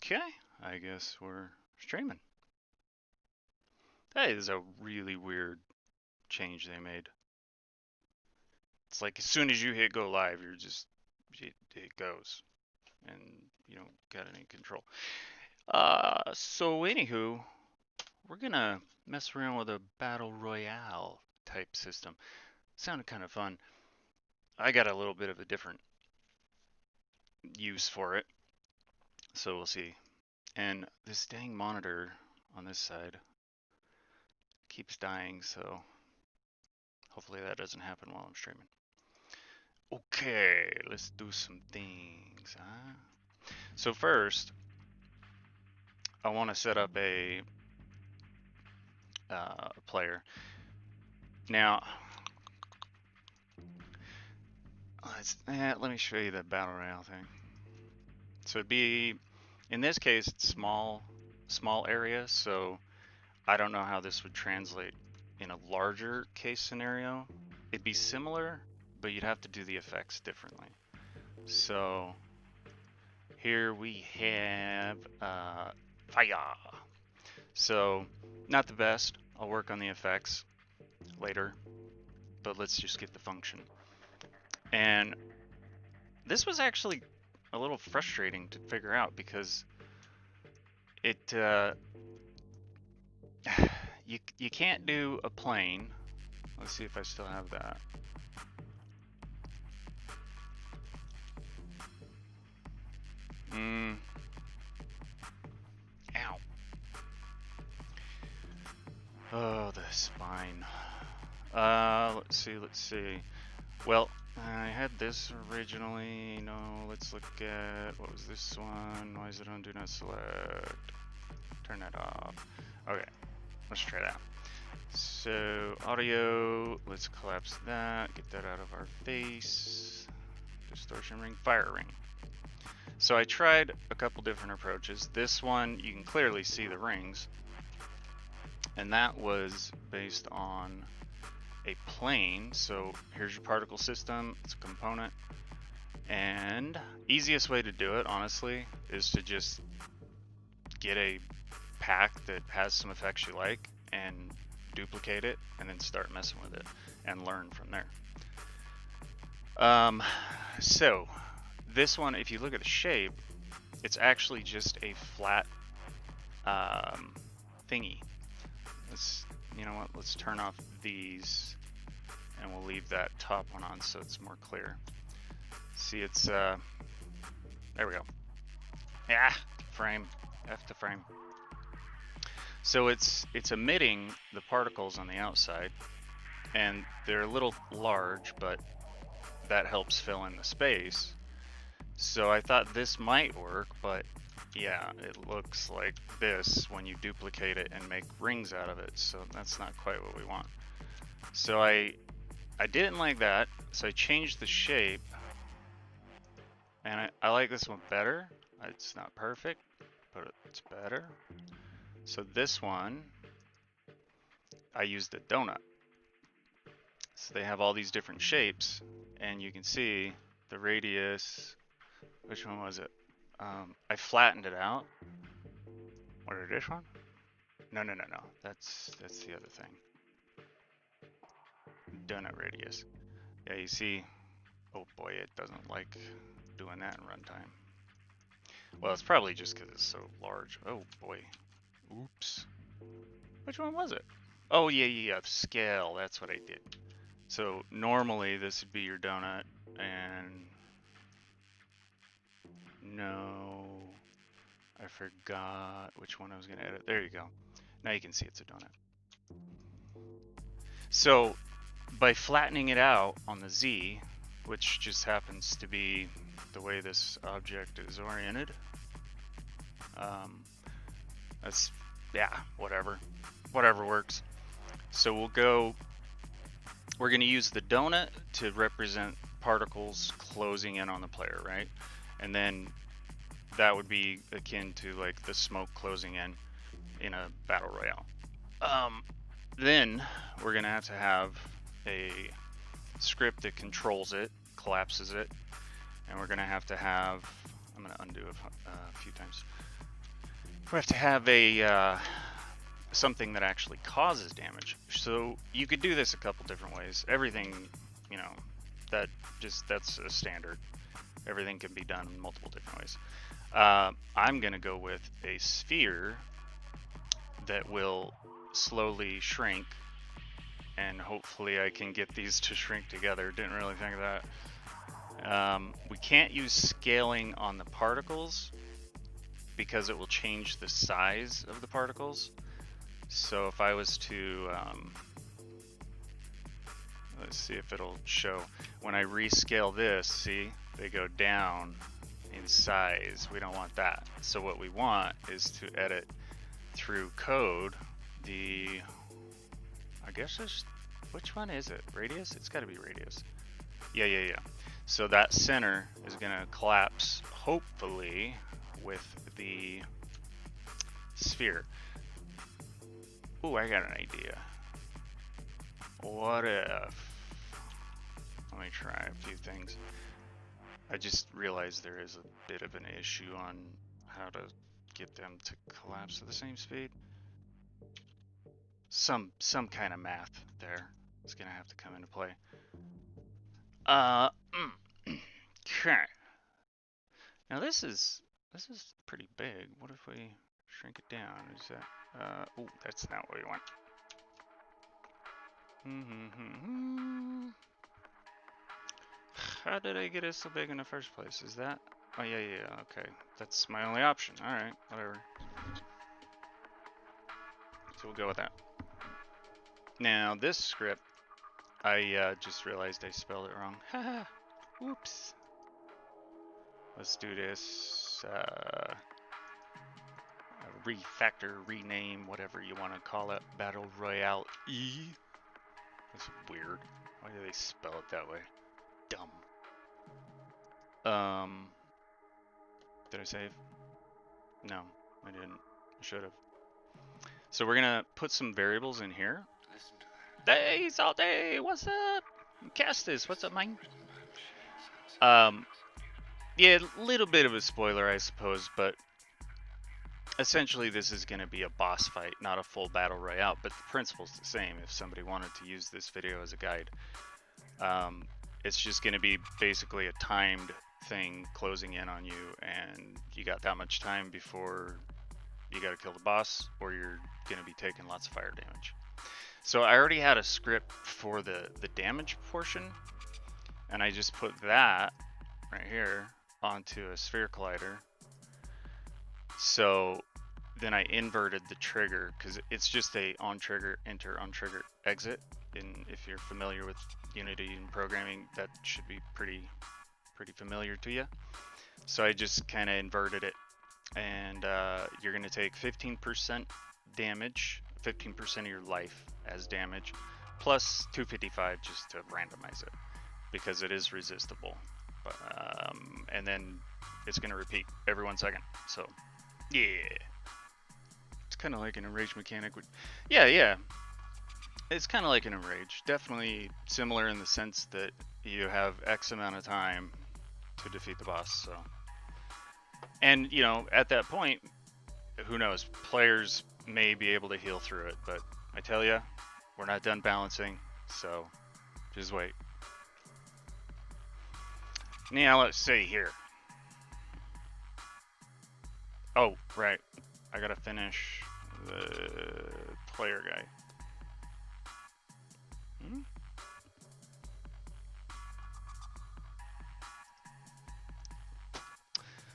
Okay, I guess we're streaming. That is a really weird change they made. It's like as soon as you hit go live, you're just, it goes, and you don't got any control. So anywho, we're gonna mess around with a Battle Royale type system. Sounded kind of fun. I got a little bit of a different use for it, so we'll see. And this dang monitor on this side keeps dying, so hopefully that doesn't happen while I'm streaming. Okay, let's do some things, huh? So first, I want to set up a player. Now, let me show you the Battle Royale thing. So it'd be, in this case, it's small area, so I don't know how this would translate in a larger case scenario. It'd be similar, but you'd have to do the effects differently. So here we have fire. So not the best. I'll work on the effects later, but let's just get the function. And this was actually a little frustrating to figure out because it you can't do a plane. Let's see if I still have that. Ow. Oh, the spine. Let's see. Well, I had this originally. No, let's look at, what was this one? Why is it on do not select? Turn that off. Okay, let's try that. So audio, let's collapse that, get that out of our face. Distortion ring, fire ring. So I tried a couple different approaches. This one, you can clearly see the rings. And that was based on a plane. So here's your particle system, it's a component. And easiest way to do it, honestly, is to just get a pack that has some effects you like and duplicate it and then start messing with it and learn from there. So this one, if you look at the shape, it's actually just a flat thingy. You know what, let's turn off these and we'll leave that top one on so it's more clear. See, it's there we go. Yeah, frame, F to frame. So it's emitting the particles on the outside, and they're a little large, but that helps fill in the space. So I thought this might work, but yeah, it looks like this when you duplicate it and make rings out of it, so that's not quite what we want. So I didn't like that, so I changed the shape, and I like this one better. It's not perfect, but it's better. So this one, I used a donut. So they have all these different shapes, and you can see the radius. Which one was it? I flattened it out. What is this one? No. That's the other thing. Donut radius. Yeah, you see. Oh boy, it doesn't like doing that in runtime. Well, it's probably just because it's so large. Oh boy. Oops. Which one was it? Oh yeah, scale. That's what I did. So normally this would be your donut, and no, I forgot which one I was going to edit. There you go. Now you can see it's a donut. So by flattening it out on the Z, which just happens to be the way this object is oriented, that's, yeah, whatever works. So we're going to use the donut to represent particles closing in on the player, right? And then that would be akin to like the smoke closing in a battle royale. Then we're going to have a script that controls it, collapses it, and we're going to have, I'm going to undo a few times. We have to have a something that actually causes damage. So you could do this a couple different ways. Everything, you know, that's a standard. Everything can be done in multiple different ways. I'm gonna go with a sphere that will slowly shrink, and hopefully I can get these to shrink together. Didn't really think of that. We can't use scaling on the particles because it will change the size of the particles. So if I was to, let's see if it'll show. When I rescale this, see, they go down in size. We don't want that. So what we want is to edit through code the, I guess it's, which one is it? Radius? It's got to be radius. Yeah. So that center is going to collapse, hopefully, with the sphere. Ooh, I got an idea. What if, let me try a few things. I just realized there is a bit of an issue on how to get them to collapse at the same speed. Some kind of math there is gonna have to come into play. Okay. Now this is pretty big. What if we shrink it down? Is that oh, that's not what we want. How did I get it so big in the first place? Is that? Oh yeah, okay. That's my only option. Alright, whatever. So we'll go with that. Now this script, I just realized I spelled it wrong. Haha. Whoops. Let's do this. Refactor, rename, whatever you want to call it. Battle Royale E. That's weird. Why do they spell it that way? Dumb. Did I save? No, I didn't. I should have. So we're gonna put some variables in here. Hey, Salty, what's up? Castus, what's up, man? Yeah, a little bit of a spoiler, I suppose, but essentially this is going to be a boss fight, not a full battle royale, but the principle's the same if somebody wanted to use this video as a guide. It's just going to be basically a timed thing closing in on you, and you got that much time before you got to kill the boss, or you're going to be taking lots of fire damage. So I already had a script for the damage portion, and I just put that right here onto a SphereCollider. So then I inverted the trigger because it's just a on trigger, enter, on trigger, exit. And if you're familiar with Unity and programming, that should be pretty familiar to you. So I just kind of inverted it, and you're going to take 15% damage, 15% of your life as damage, plus 255 just to randomize it because it is resistible. But, and then it's going to repeat every 1 second. So yeah, it's kind of like an enrage mechanic. Yeah, it's kind of like an enrage. Definitely similar in the sense that you have X amount of time to defeat the boss. So, and you know, at that point, who knows? Players may be able to heal through it, but I tell you, we're not done balancing. So, just wait. Now let's see here. Oh, right. I gotta finish the player guy.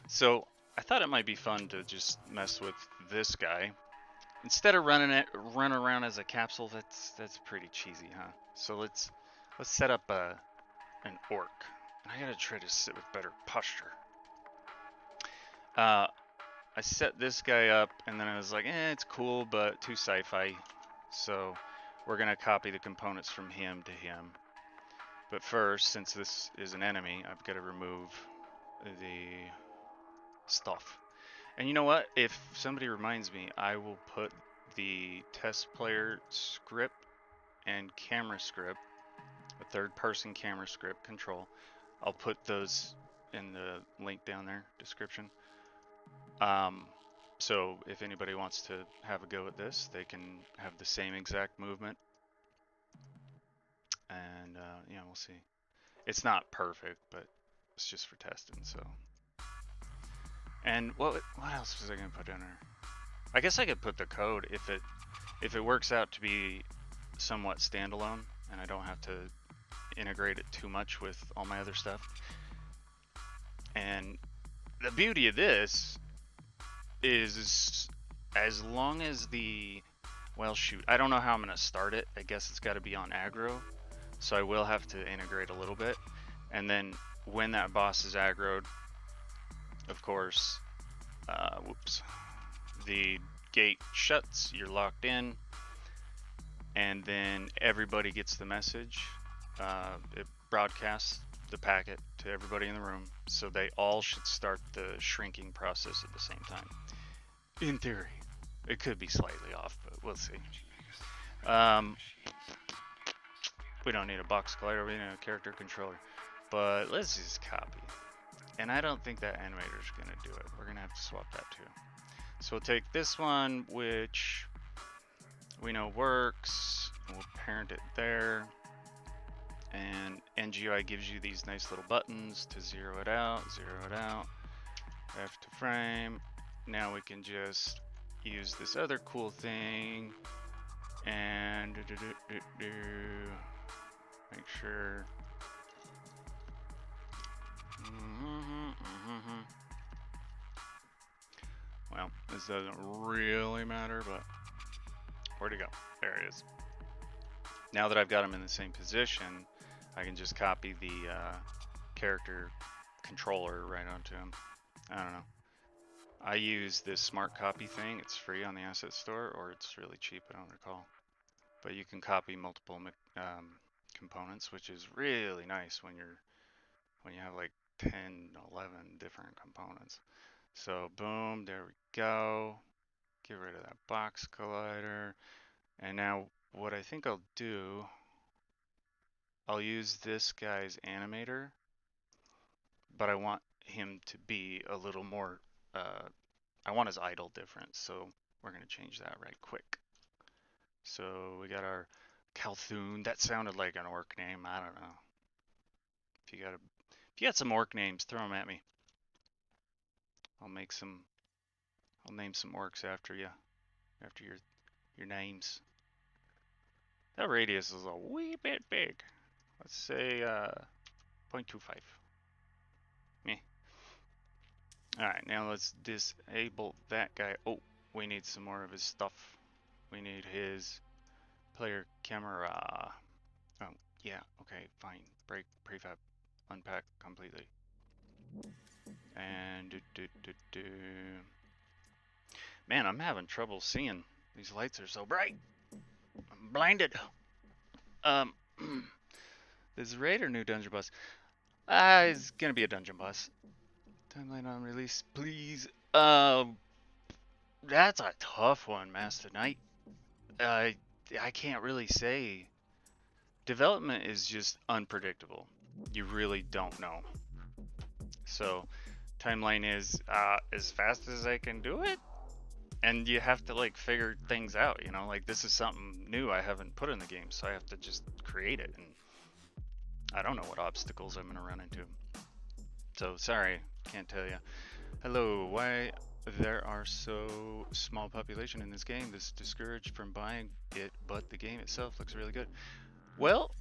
So I thought it might be fun to just mess with this guy instead of run around as a capsule. That's pretty cheesy, huh? So let's set up an orc. I gotta try to sit with better posture. I set this guy up, and then I was like, it's cool, but too sci-fi. So we're gonna copy the components from him to him. But first, since this is an enemy, I've got to remove the stuff. And you know what? If somebody reminds me, I will put the test player script and camera script, a third-person camera script control. I'll put those in the link down there, description. So if anybody wants to have a go at this, they can have the same exact movement. And yeah, we'll see. It's not perfect, but it's just for testing. So, and what else was I gonna put in there? I guess I could put the code if it works out to be somewhat standalone, and I don't have to integrate it too much with all my other stuff. And the beauty of this is, as long as well, shoot, I don't know how I'm gonna start it. I guess it's got to be on aggro, so I will have to integrate a little bit. And then when that boss is aggroed, of course, whoops, the gate shuts, you're locked in, and then everybody gets the message. It broadcasts the packet to everybody in the room, so they all should start the shrinking process at the same time. In theory. It could be slightly off, but we'll see. We don't need a box collider, we need a character controller. But let's just copy. And I don't think that animator's gonna do it. We're gonna have to swap that too. So we'll take this one, which we know works, and we'll parent it there. And NGUI gives you these nice little buttons to zero it out, F to frame. Now we can just use this other cool thing and make sure. Well, this doesn't really matter, but where'd it go? There it is. Now that I've got them in the same position, I can just copy the character controller right onto them. I don't know. I use this smart copy thing. It's free on the asset store, or it's really cheap, I don't recall. But you can copy multiple components, which is really nice when you have like 10, 11 different components. So boom, there we go. Get rid of that box collider. And now what I think I'll do, I'll use this guy's animator, but I want him to be a little more, I want his idle different, so we're going to change that right quick. So we got our Calthoon. That sounded like an orc name. I don't know. If you got some orc names, throw them at me. I'll name some orcs after you, after your names. That radius is a wee bit big. Let's say 0.25. Meh. Alright, now let's disable that guy. Oh, we need some more of his stuff. We need his player camera. Oh, yeah, okay, fine. Break, prefab, unpack completely. And man, I'm having trouble seeing. These lights are so bright. I'm blinded. This raid or new dungeon boss? It's gonna be a dungeon boss. Timeline on release, please. That's a tough one, Master Knight. I can't really say. Development is just unpredictable. You really don't know. So, timeline is as fast as I can do it, and you have to like figure things out. You know, like this is something new I haven't put in the game, so I have to just create it, and I don't know what obstacles I'm gonna run into. So sorry, can't tell you. Hello, why there are so small population in this game? This discouraged from buying it, but the game itself looks really good. Well,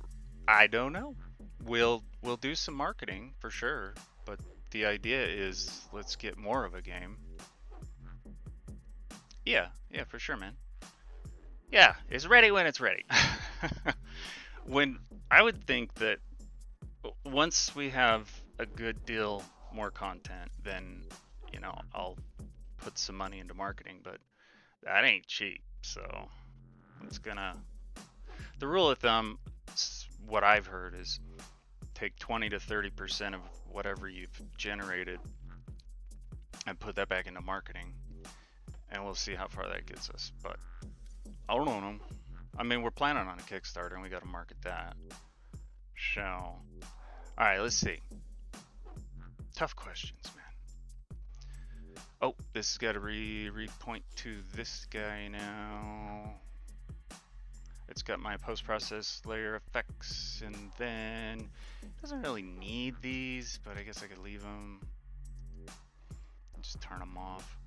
I don't know. We'll do some marketing for sure, but the idea is let's get more of a game. Yeah, for sure, man. Yeah, it's ready when it's ready. When I would think that once we have a good deal more content, then you know I'll put some money into marketing, but that ain't cheap. So it's gonna, the rule of thumb, what I've heard is take 20 to 30% of whatever you've generated and put that back into marketing, and we'll see how far that gets us. But I don't know. I mean, we're planning on a Kickstarter and we got to market that. So, all right, let's see. Tough questions, man. Oh, this has got to re-point to this guy now. It's got my post-process layer effects, and then it doesn't really need these, but I guess I could leave them. Just turn them off.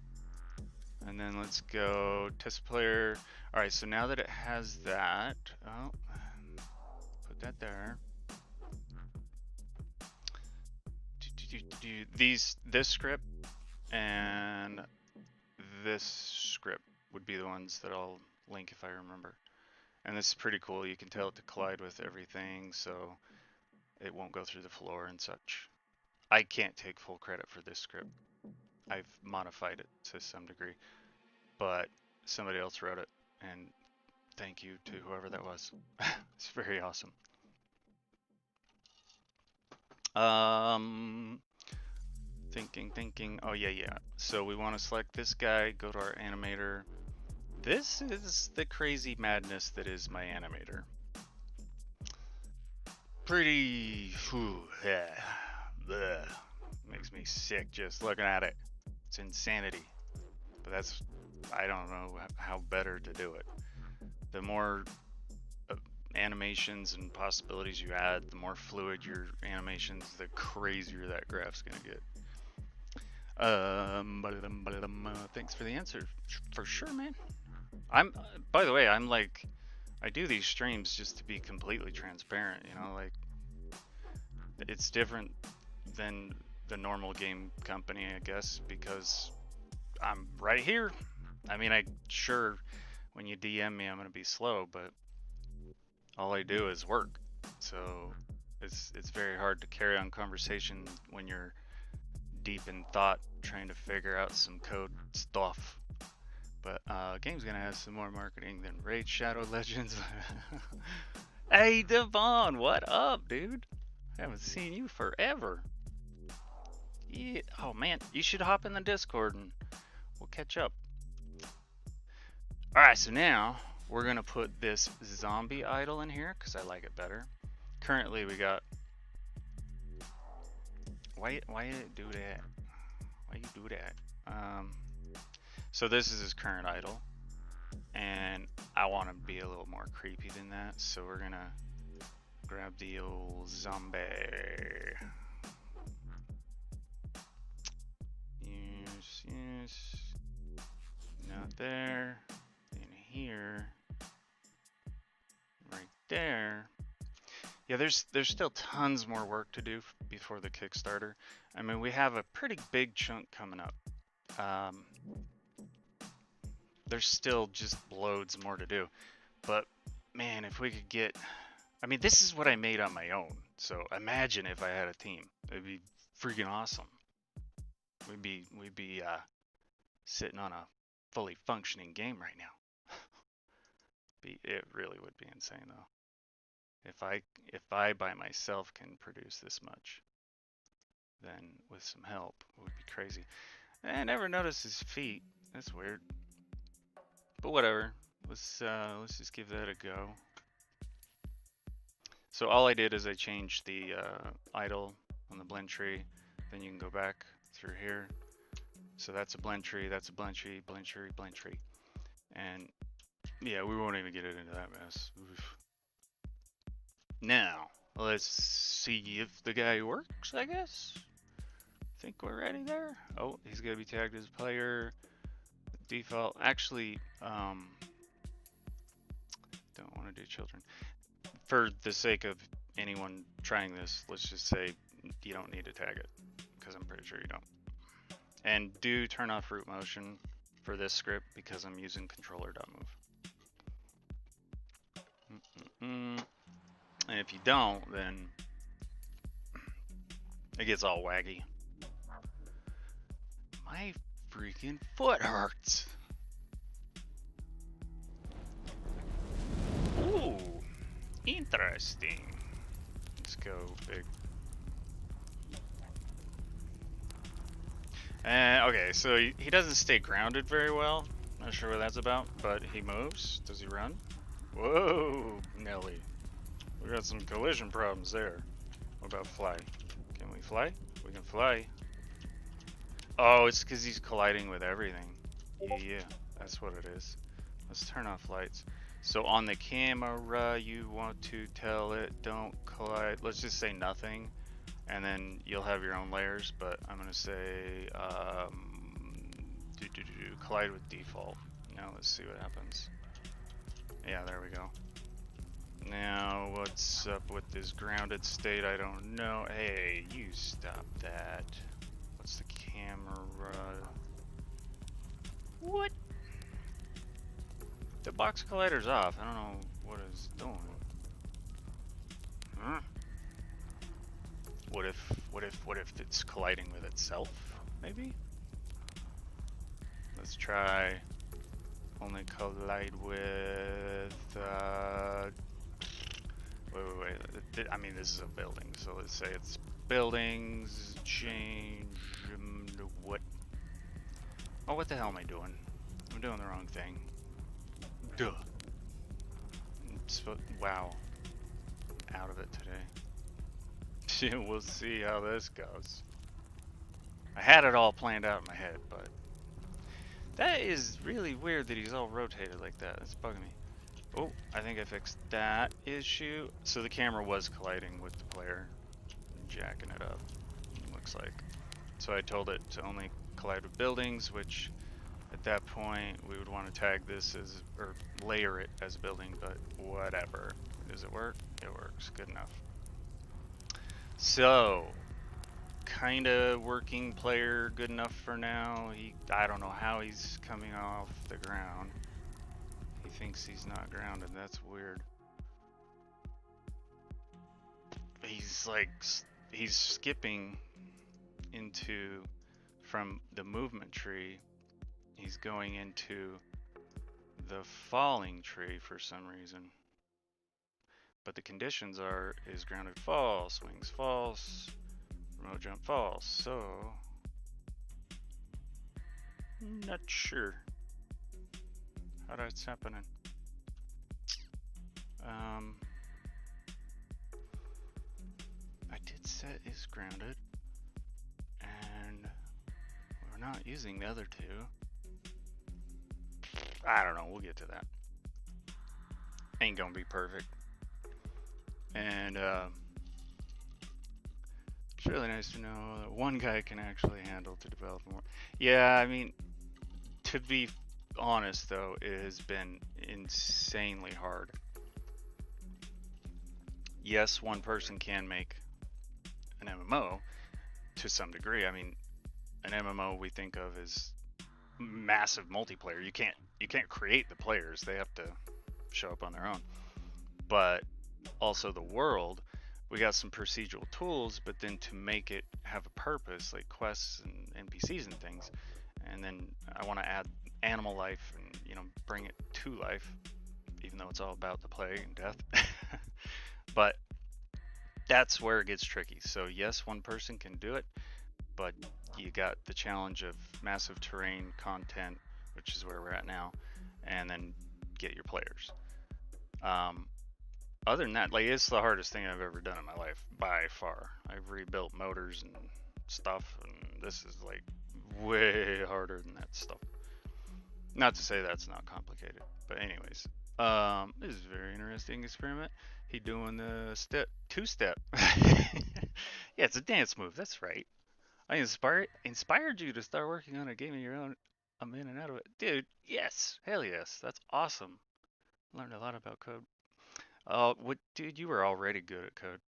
And then let's go test player. All right, so now that it has that, oh, put that there. This script and this script would be the ones that I'll link if I remember. And this is pretty cool. You can tell it to collide with everything, so it won't go through the floor and such. I can't take full credit for this script. I've modified it to some degree, but somebody else wrote it, and thank you to whoever that was. It's very awesome. Thinking. Oh yeah. So we want to select this guy, go to our animator. This is the crazy madness that is my animator. Pretty, bleh, makes me sick just looking at it. It's insanity. But that's, I don't know how better to do it. The more animations and possibilities you add, the more fluid your animations, the crazier that graph's gonna get. Thanks for the answer. For sure, man. By the way, I'm like, I do these streams just to be completely transparent, you know, like, it's different than the normal game company, I guess, because I'm right here. I mean, sure, when you DM me, I'm gonna be slow, but all I do is work. So it's very hard to carry on conversation when you're deep in thought, trying to figure out some code stuff. But game's gonna have some more marketing than Raid Shadow Legends. Hey Devon, what up, dude? I haven't seen you forever. Yeah. Oh man, you should hop in the Discord and we'll catch up. Alright, so now we're gonna put this zombie idol in here because I like it better. Currently we got, why did it do that? Why you do that? So this is his current idol, and I want to be a little more creepy than that, so we're gonna grab the old zombie. Yes. Not there. In here. Right there. Yeah, there's still tons more work to do before the Kickstarter. I mean, we have a pretty big chunk coming up. There's still just loads more to do. But man, if we could get, I mean, this is what I made on my own. So imagine if I had a team. It'd be freaking awesome. We'd be sitting on a fully functioning game right now. It really would be insane though. If I by myself can produce this much, then with some help, it would be crazy. I never noticed his feet. That's weird. But whatever. Let's just give that a go. So all I did is I changed the idle on the blend tree. Then you can go back through here. So that's a blend tree, that's a blend tree, blend tree, blend tree. And yeah, we won't even get it into that mess. Oof. Now, let's see if the guy works, I guess. Think we're ready there. Oh, he's gonna be tagged as player. Default, actually, don't want to do children. For the sake of anyone trying this, let's just say you don't need to tag it, because I'm pretty sure you don't. And do turn off root motion for this script because I'm using controller.move. And if you don't, then it gets all waggy. My freaking foot hurts. Ooh, interesting. Let's go big. Okay, so he doesn't stay grounded very well. Not sure what that's about, but he moves. Does he run? Whoa, Nelly. We got some collision problems there. What about fly? Can we fly? We can fly. Oh, it's because he's colliding with everything. Yeah, that's what it is. Let's turn off lights. So on the camera, you want to tell it don't collide. Let's just say nothing, and then you'll have your own layers. But I'm gonna say collide with default. Now let's see what happens. Yeah, there we go. Now what's up with this grounded state? I don't know. Hey, you stop that. What's the camera? What? The box collider's off. I don't know what it's doing. Huh? What if it's colliding with itself? Maybe? Let's try only collide with wait. I mean, this is a building, so let's say it's buildings, change what? Oh, what the hell am I doing? I'm doing the wrong thing. Duh. Wow. Out of it today. We'll see how this goes. I had it all planned out in my head, but that is really weird that he's all rotated like that. That's bugging me. Oh, I think I fixed that issue. So the camera was colliding with the player, jacking it up, looks like. So I told it to only collide with buildings, which at that point we would want to tag this as, or layer it as a building, but whatever. Does it work? It works. Good enough. So, kinda working player, good enough for now. I don't know how he's coming off the ground. He thinks he's not grounded. That's weird. He's skipping from the movement tree. He's going into the falling tree for some reason. But the conditions is grounded false, swings false, remote jump false. So, not sure how that's happening. I did set is grounded, and we're not using the other two. I don't know, we'll get to that. Ain't gonna be perfect. And it's really nice to know that one guy can actually handle to develop more. Yeah, I mean, to be honest though, it has been insanely hard. Yes, one person can make an MMO to some degree. I mean, an MMO we think of as massive multiplayer. You can't create the players. They have to show up on their own. But also the world, we got some procedural tools, but then to make it have a purpose, like quests and NPCs and things, and then I want to add animal life and bring it to life, even though it's all about the plague and death. But that's where it gets tricky. So yes, one person can do it, but you got the challenge of massive terrain content, which is where we're at now, and then get your players. Other than that, like, it's the hardest thing I've ever done in my life by far. I've rebuilt motors and stuff, and this is like way harder than that stuff. Not to say that's not complicated, but anyways, this is a very interesting experiment. He doing the two-step. Yeah, it's a dance move. That's right. I inspired you to start working on a game of your own. I'm in and out of it, dude. Yes, hell yes, that's awesome. Learned a lot about code. Dude, you were already good at code.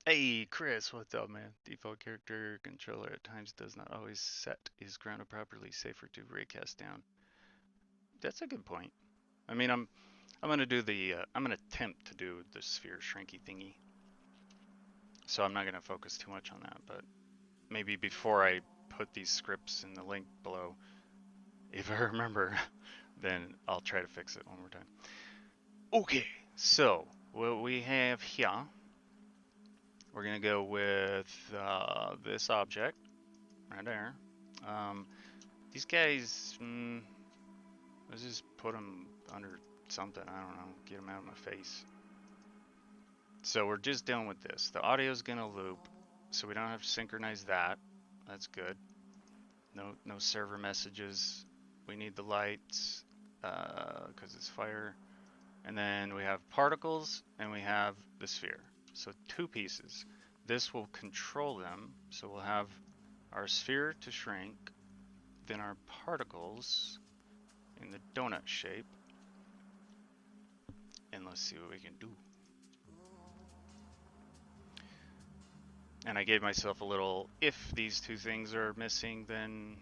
Hey, Chris, what's up, man? Default character controller at times does not always set is grounded properly. Safer to raycast down. That's a good point. I mean, I'm gonna do I'm gonna attempt to do the sphere shrinky thingy. So I'm not gonna focus too much on that, but maybe before I put these scripts in the link below, if I remember, then I'll try to fix it one more time. Okay, so what we have here, we're gonna go with this object right there. These guys, let's just put them under something. I don't know, get them out of my face. So we're just dealing with this. The audio is gonna loop, so we don't have to synchronize that. That's good. No server messages. We need the lights because it's fire. And then we have particles and we have the sphere. So 2 pieces. This will control them. So we'll have our sphere to shrink, then our particles in the donut shape. And let's see what we can do. And I gave myself a little, if these 2 things are missing, then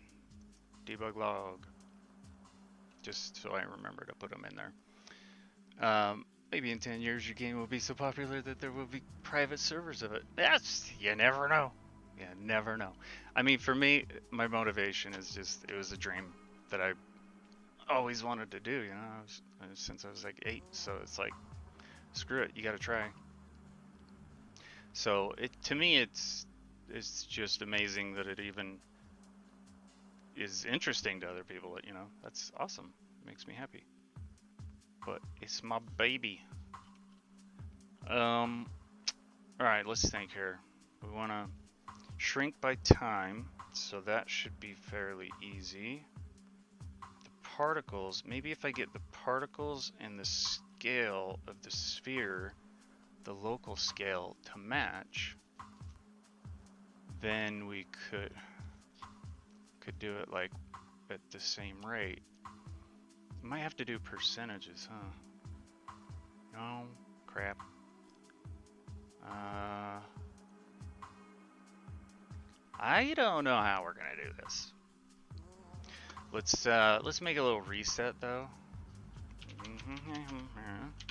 debug log. Just so I remember to put them in there. Maybe in 10 years your game will be so popular that there will be private servers of it. You never know. You never know. I mean, for me, my motivation is just, it was a dream that I always wanted to do, you know, since I was like 8. So it's like, screw it, you gotta try. So to me, it's just amazing that it even is interesting to other people. You know, that's awesome. It makes me happy. But it's my baby. All right, let's think here. We want to shrink by time, so that should be fairly easy. The particles, maybe if I get the particles and the scale of the sphere, the local scale to match, then we could do it like at the same rate. Might have to do percentages, huh? No, crap. I don't know how we're gonna do this. Let's make a little reset though.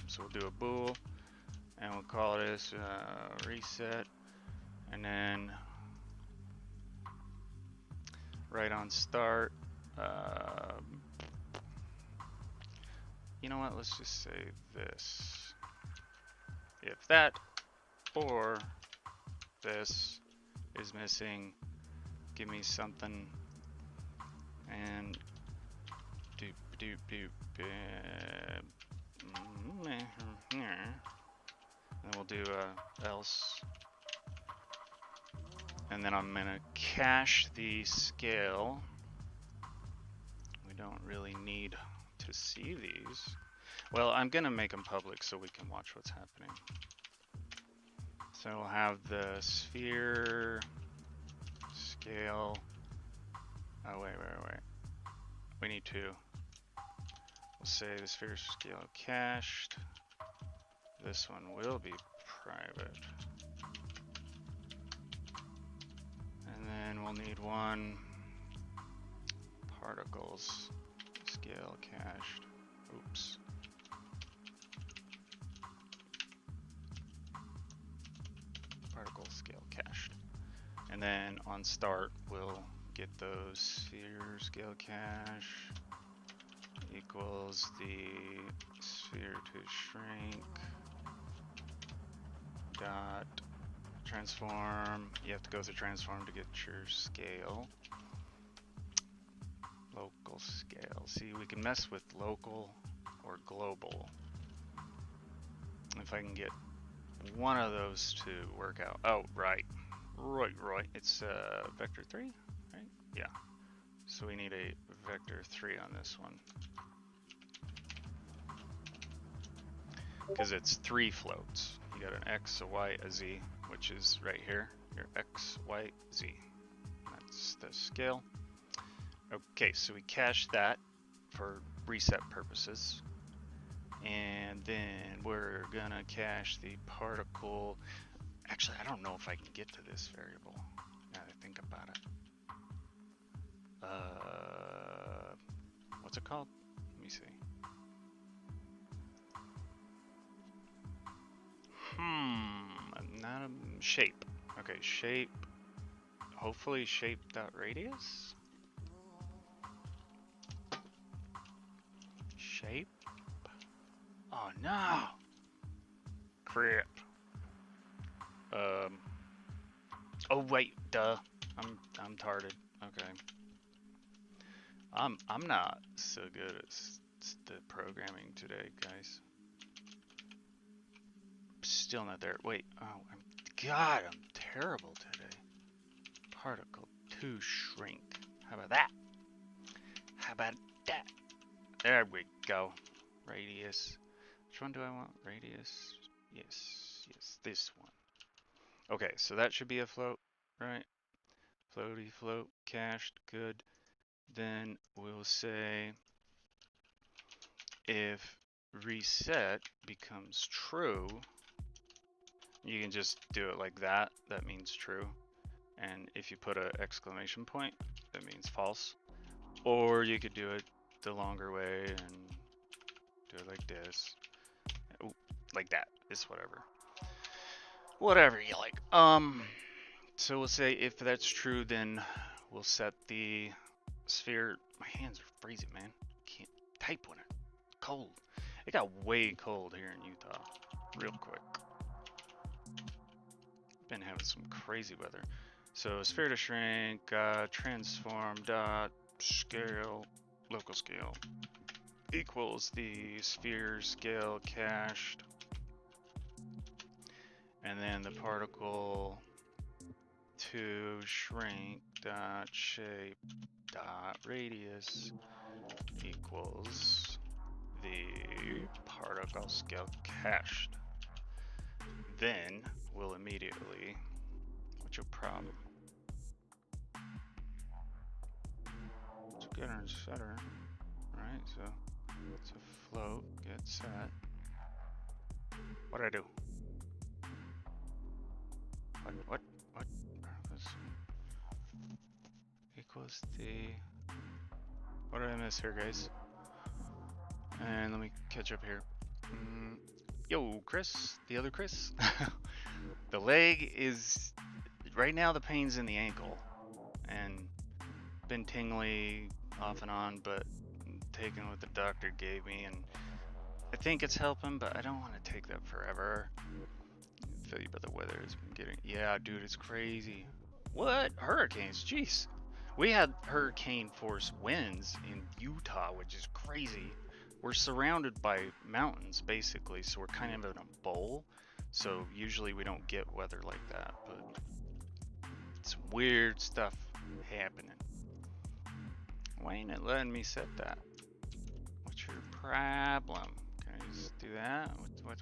So we'll do a bool, and we'll call this reset, and then right on start. You know what? Let's just say this. If that or this is missing, give me something. And doop doop doop. And we'll do else. And then I'm gonna cache the scale. We don't really need to see these. Well, I'm gonna make them public so we can watch what's happening. So we'll have the sphere scale. Oh, wait. We need to. We'll say the sphere scale cached. This one will be private. And then we'll need one particles scale cached. Oops. Particle scale cached. And then on start, we'll get those sphere scale cache equals the sphere to shrink dot transform. You have to go through transform to get your scale. Local scale. See, we can mess with local or global. If I can get one of those to work out. Oh, right. It's vector 3, right? Yeah. So we need a vector 3 on this one. Because it's 3 floats. You got an X, a Y, a Z, which is right here. Your X, Y, Z. That's the scale. Okay, so we cache that for reset purposes. And then we're gonna cache the particle. Actually, I don't know if I can get to this variable. Now that I think about it. What's it called? Let me see. Not a shape. Okay, shape. Hopefully shape.radius. Shape. Oh no! Crap. Oh wait, duh. I'm tarded. Okay. I'm not so good at the programming today, guys. Still not there. Wait. Oh, I'm terrible today. Particle to shrink. How about that? How about that? There we go. Radius. Which one do I want? Radius. Yes, yes, this one. Okay, so that should be a float, right? Floaty float, cached, good. Then we'll say if reset becomes true, you can just do it like that. That means true. And if you put an exclamation point, that means false. Or you could do it the longer way and do it like this. Ooh, like that. It's whatever. Whatever you like. So we'll say if that's true, then we'll set the sphere. My hands are freezing, man. Can't type when it's cold. It got way cold here in Utah, real quick. Been having some crazy weather. So sphere to shrink, transform dot scale, local scale equals the sphere scale cached, and then the particle to shrink dot shape dot radius equals the particle scale cached. Then we'll immediately, what's your problem? It's a getter and setter, right? So it's a float, get set. What did I do? What? Equals the, what did I miss here, guys? And let me catch up here. Yo, Chris, the other Chris. The leg is, right now the pain's in the ankle. And been tingly off and on, but taking what the doctor gave me, and I think it's helping, but I don't want to take that forever. I feel you, but the weather has been getting, yeah, dude, it's crazy. What? Hurricanes, jeez. We had hurricane force winds in Utah, which is crazy. We're surrounded by mountains, basically, so we're kind of in a bowl. So usually we don't get weather like that, but it's weird stuff happening. Why ain't it letting me set that? What's your problem? Can I just do that? What?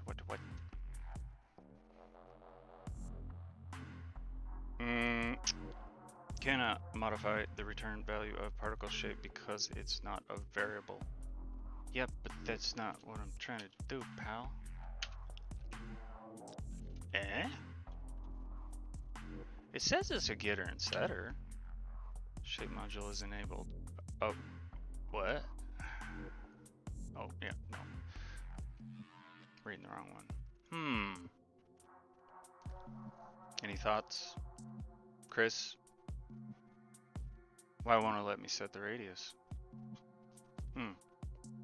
Cannot modify the return value of particle shape because it's not a variable. Yep, but that's not what I'm trying to do, pal. Eh? It says it's a getter and setter. Shape module is enabled. Oh, what? Oh, yeah, no. Reading the wrong one. Any thoughts? Chris? Why won't it let me set the radius?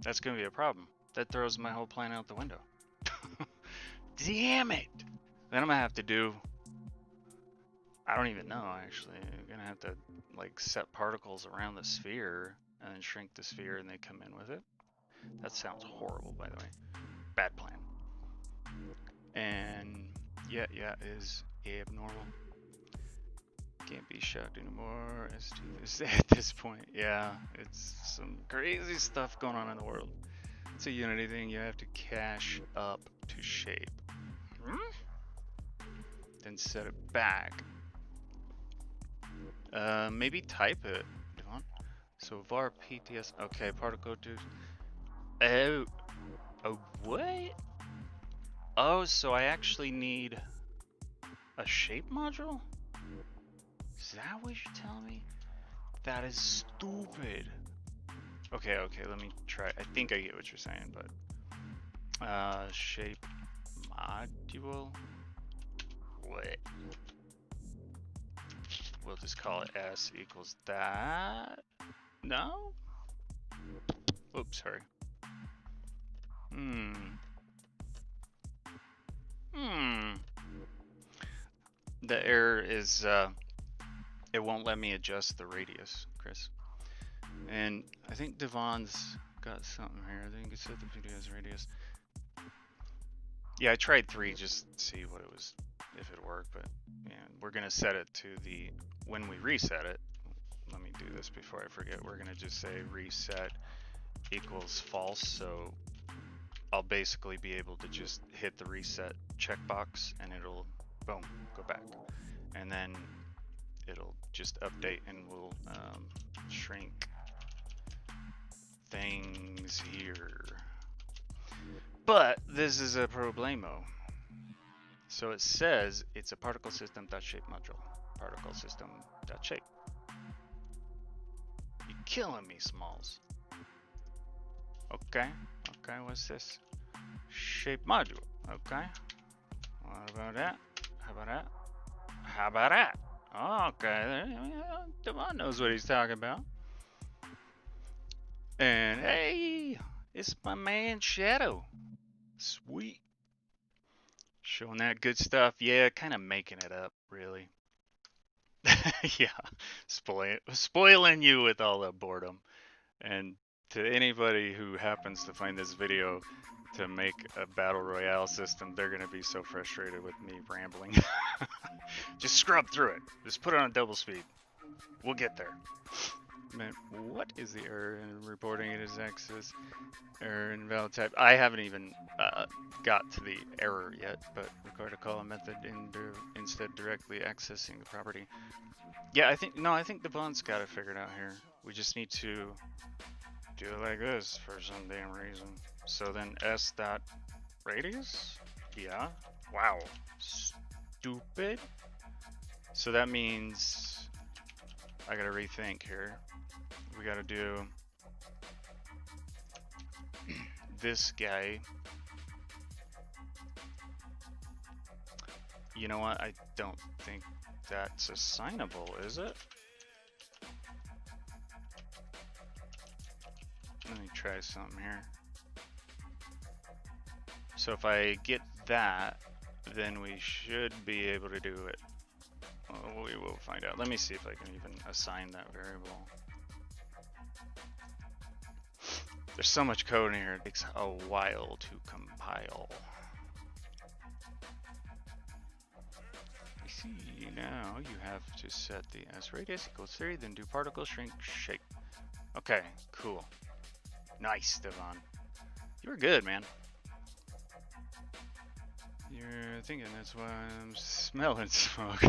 That's gonna be a problem. That throws my whole plan out the window. Damn it! Then I'm gonna have to do, I don't even know actually. I'm gonna have to like set particles around the sphere and then shrink the sphere and they come in with it. That sounds horrible, by the way. Bad plan. And yeah, is abnormal. Can't be shocked anymore as to this at this point. Yeah, it's some crazy stuff going on in the world. It's a Unity thing. You have to cache up to shape. Then set it back. Maybe type it, Devon. So var pts. Okay, particle to. Oh, what? Oh, so I actually need a shape module? Is that what you're telling me? That is stupid. Okay, let me try. I think I get what you're saying, but shape module. What? We'll just call it S equals that. No? Oops, sorry. The error is it won't let me adjust the radius, Chris. And I think Devon's got something here. I think it said the video's radius. Yeah, I tried 3 just to see what it was, if it worked, but yeah, we're gonna set it to the, when we reset it, let me do this before I forget. We're gonna just say reset equals false, so I'll basically be able to just hit the reset checkbox and it'll, boom, go back. And then it'll just update and we'll shrink things here. But this is a problemo. So it says it's a particle system.shape module. Particle system.shape. You're killing me, Smalls. Okay, okay, what's this? Shape module. Okay. What about that? How about that? How about that? Okay, Devon knows what he's talking about. And hey, it's my man Shadow. Sweet. Showing that good stuff. Yeah, kind of making it up, really. Yeah, spoiling you with all the boredom. And to anybody who happens to find this video to make a Battle Royale system, they're going to be so frustrated with me rambling. Just scrub through it. Just put it on double speed. We'll get there. Man, what is the error in reporting it as access error invalid type? I haven't even got to the error yet, but required to call a method instead directly accessing the property. Yeah, I think the bond's got it figured out here. We just need to do it like this for some damn reason. So then s dot radius? Yeah. Wow. Stupid. So that means I gotta rethink here. We gotta do this guy. You know what? I don't think that's assignable, is it? Let me try something here. So if I get that, then we should be able to do it. Well, we will find out. Let me see if I can even assign that variable. There's so much code in here, it takes a while to compile. I see, now you have to set the s radius equals 3, then do particle shrink shape. Okay, cool. Nice, Devon. You were good, man. You're thinking that's why I'm smelling smoke.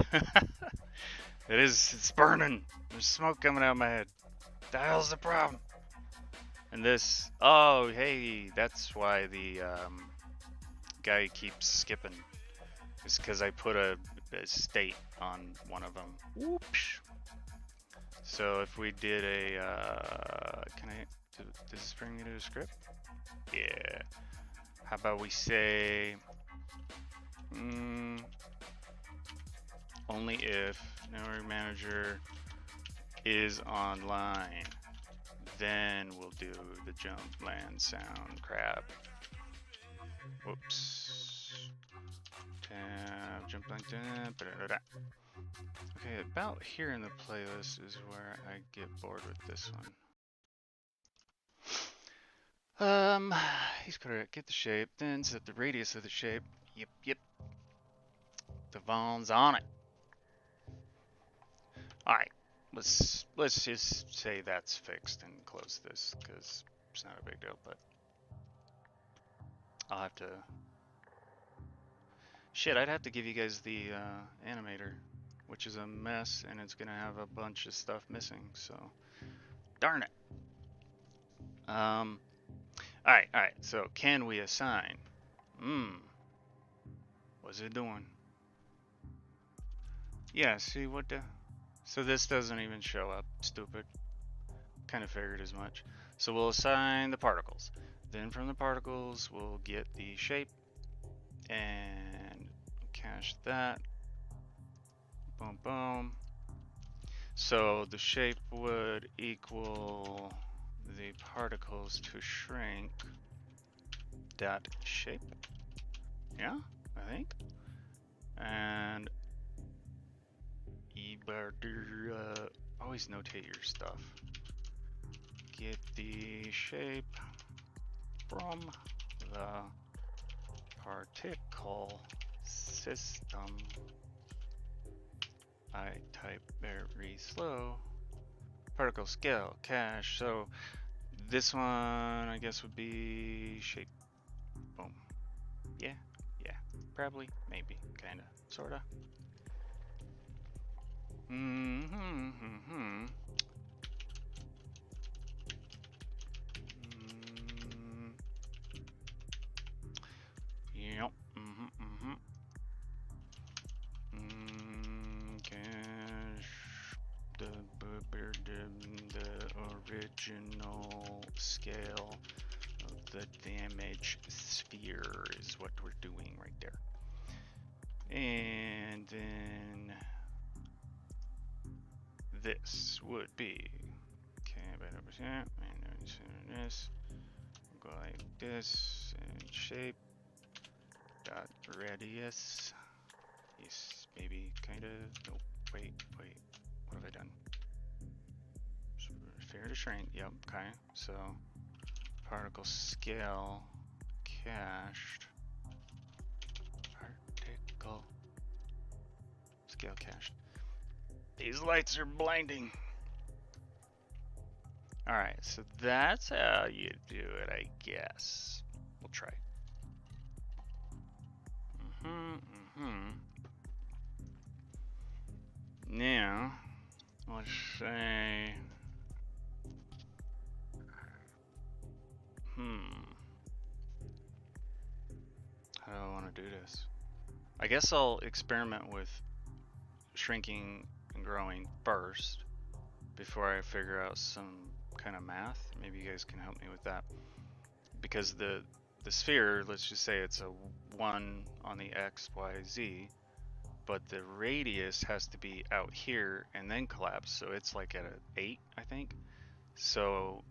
It's burning. There's smoke coming out of my head. The hell's the problem? And this, oh, hey, that's why the guy keeps skipping. It's because I put a state on one of them. Whoops. So if we did a, does this bring me to a script? Yeah. How about we say, only if network manager is online, then we'll do the jump land sound crap. Whoops. Tab, jump land, okay, about here in the playlist is where I get bored with this one. He's gonna get the shape, then set the radius of the shape. Yep. Devon's on it. Alright, let's just say that's fixed and close this, because it's not a big deal, but I'll have to... Shit, I'd have to give you guys the animator, which is a mess, and it's gonna have a bunch of stuff missing, so... Darn it! Alright, so can we assign? What's it doing? Yeah, see what the... So this doesn't even show up, stupid. Kind of figured as much. So we'll assign the particles. Then from the particles, we'll get the shape and cache that. Boom, boom. So the shape would equal the particles to shrink dot shape. Yeah, I think. And always notate your stuff. Get the shape from the particle system. I type very slow. particle scale cache. So this one, I guess, would be shape. Boom. Yeah, yeah, probably, maybe, kinda, sorta. Yep. Cache the original scale of the damage sphere is what we're doing right there. And then this would be and then this go like this and shape dot radius is maybe kind of nope wait what have I done? Sphere to shrink. Yep. Okay, so particle scale cached particle scale cached. These lights are blinding. Alright, so that's how you do it, I guess. We'll try. Now, let's say... How do I want to do this? I guess I'll experiment with shrinking and growing first before I figure out some kind of math. Maybe you guys can help me with that. Because the sphere, let's just say it's a 1 on the X, Y, Z, but the radius has to be out here and then collapse, so it's like at an 8, I think. So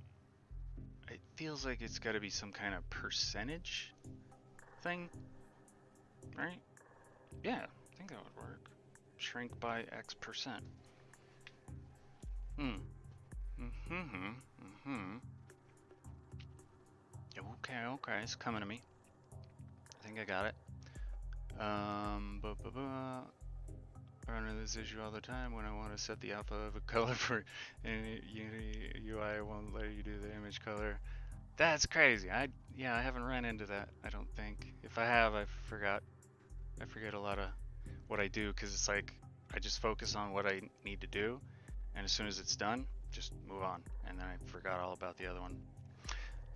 it feels like it's got to be some kind of percentage thing, right? Yeah, I think that would work. Shrink by X percent. Okay, it's coming to me. I think I got it. I run into this issue all the time when I want to set the alpha of a color for Unity UI won't let you do the image color. That's crazy. I haven't run into that, I don't think. If I have, I forget a lot of what I do, because it's like I just focus on what I need to do, and as soon as it's done, just move on, and then I forgot all about the other one.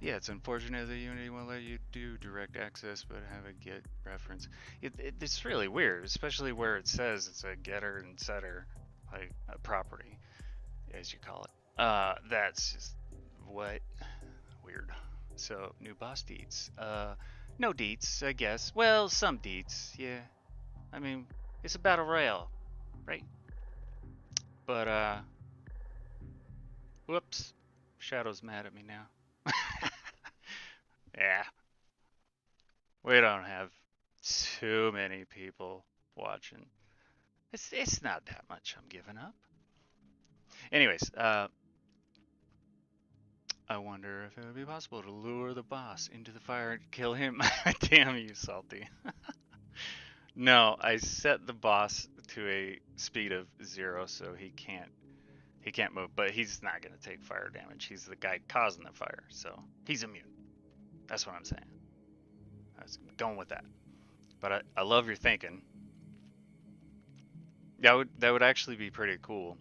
Yeah, it's unfortunate that Unity won't let you do direct access, but have a get reference. It's really weird, especially where it says it's a getter and setter, like a property, as you call it. That's just what weird. So new boss deets. No deets, I guess. Well, some deets, yeah. I mean, it's a battle royale, right? But whoops, Shadow's mad at me now. Yeah. We don't have too many people watching. It's not that much I'm giving up. Anyways, I wonder if it would be possible to lure the boss into the fire and kill him. Damn you, Salty. No, I set the boss to a speed of 0, so he can't move, but he's not gonna take fire damage. He's the guy causing the fire, so he's immune. That's what I'm saying. I was going with that. But I love your thinking. That would actually be pretty cool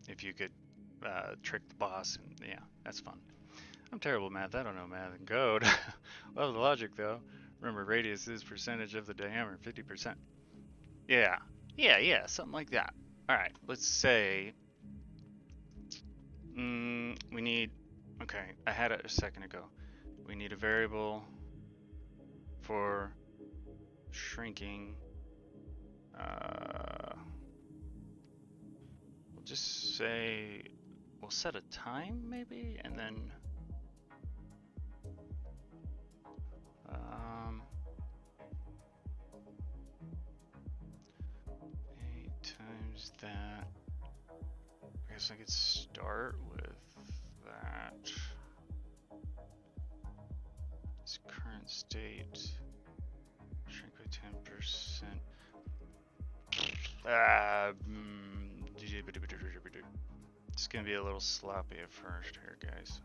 if you could trick the boss, and yeah, that's fun. I'm terrible at math. I don't know math and code. Love the logic though. Remember, radius is percentage of the diameter, 50%. Yeah, something like that. All right, let's say we need. Okay, I had it a second ago. We need a variable for shrinking. We'll just say we'll set a time maybe, and then 8 times that. I guess I could start with that. Its current state. Shrink by 10%. It's gonna be a little sloppy at first here, guys.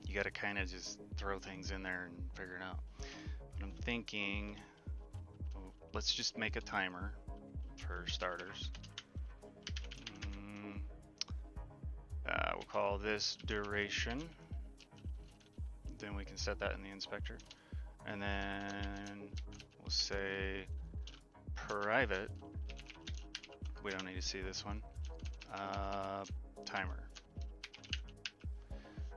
You gotta kind of just throw things in there and figure it out. But I'm thinking, let's just make a timer for starters. We'll call this duration. Then we can set that in the inspector. And then we'll say private. We don't need to see this one. Timer.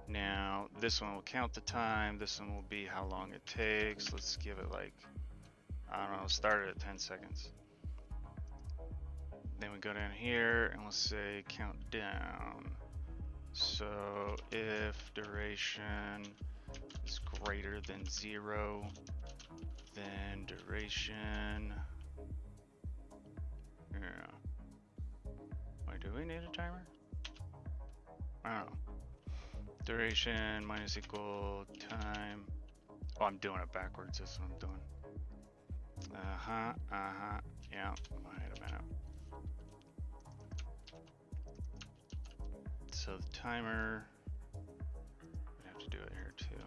Now this one will count the time. This one will be how long it takes. Let's give it like, I don't know, start it at 10 seconds. Then we go down here and we'll say countdown. So if duration is greater than 0, then duration, yeah. Wait, do we need a timer? I don't know. Duration minus equal time. Oh, I'm doing it backwards. That's what I'm doing. Yeah, wait a minute. So the timer, we have to do it here too.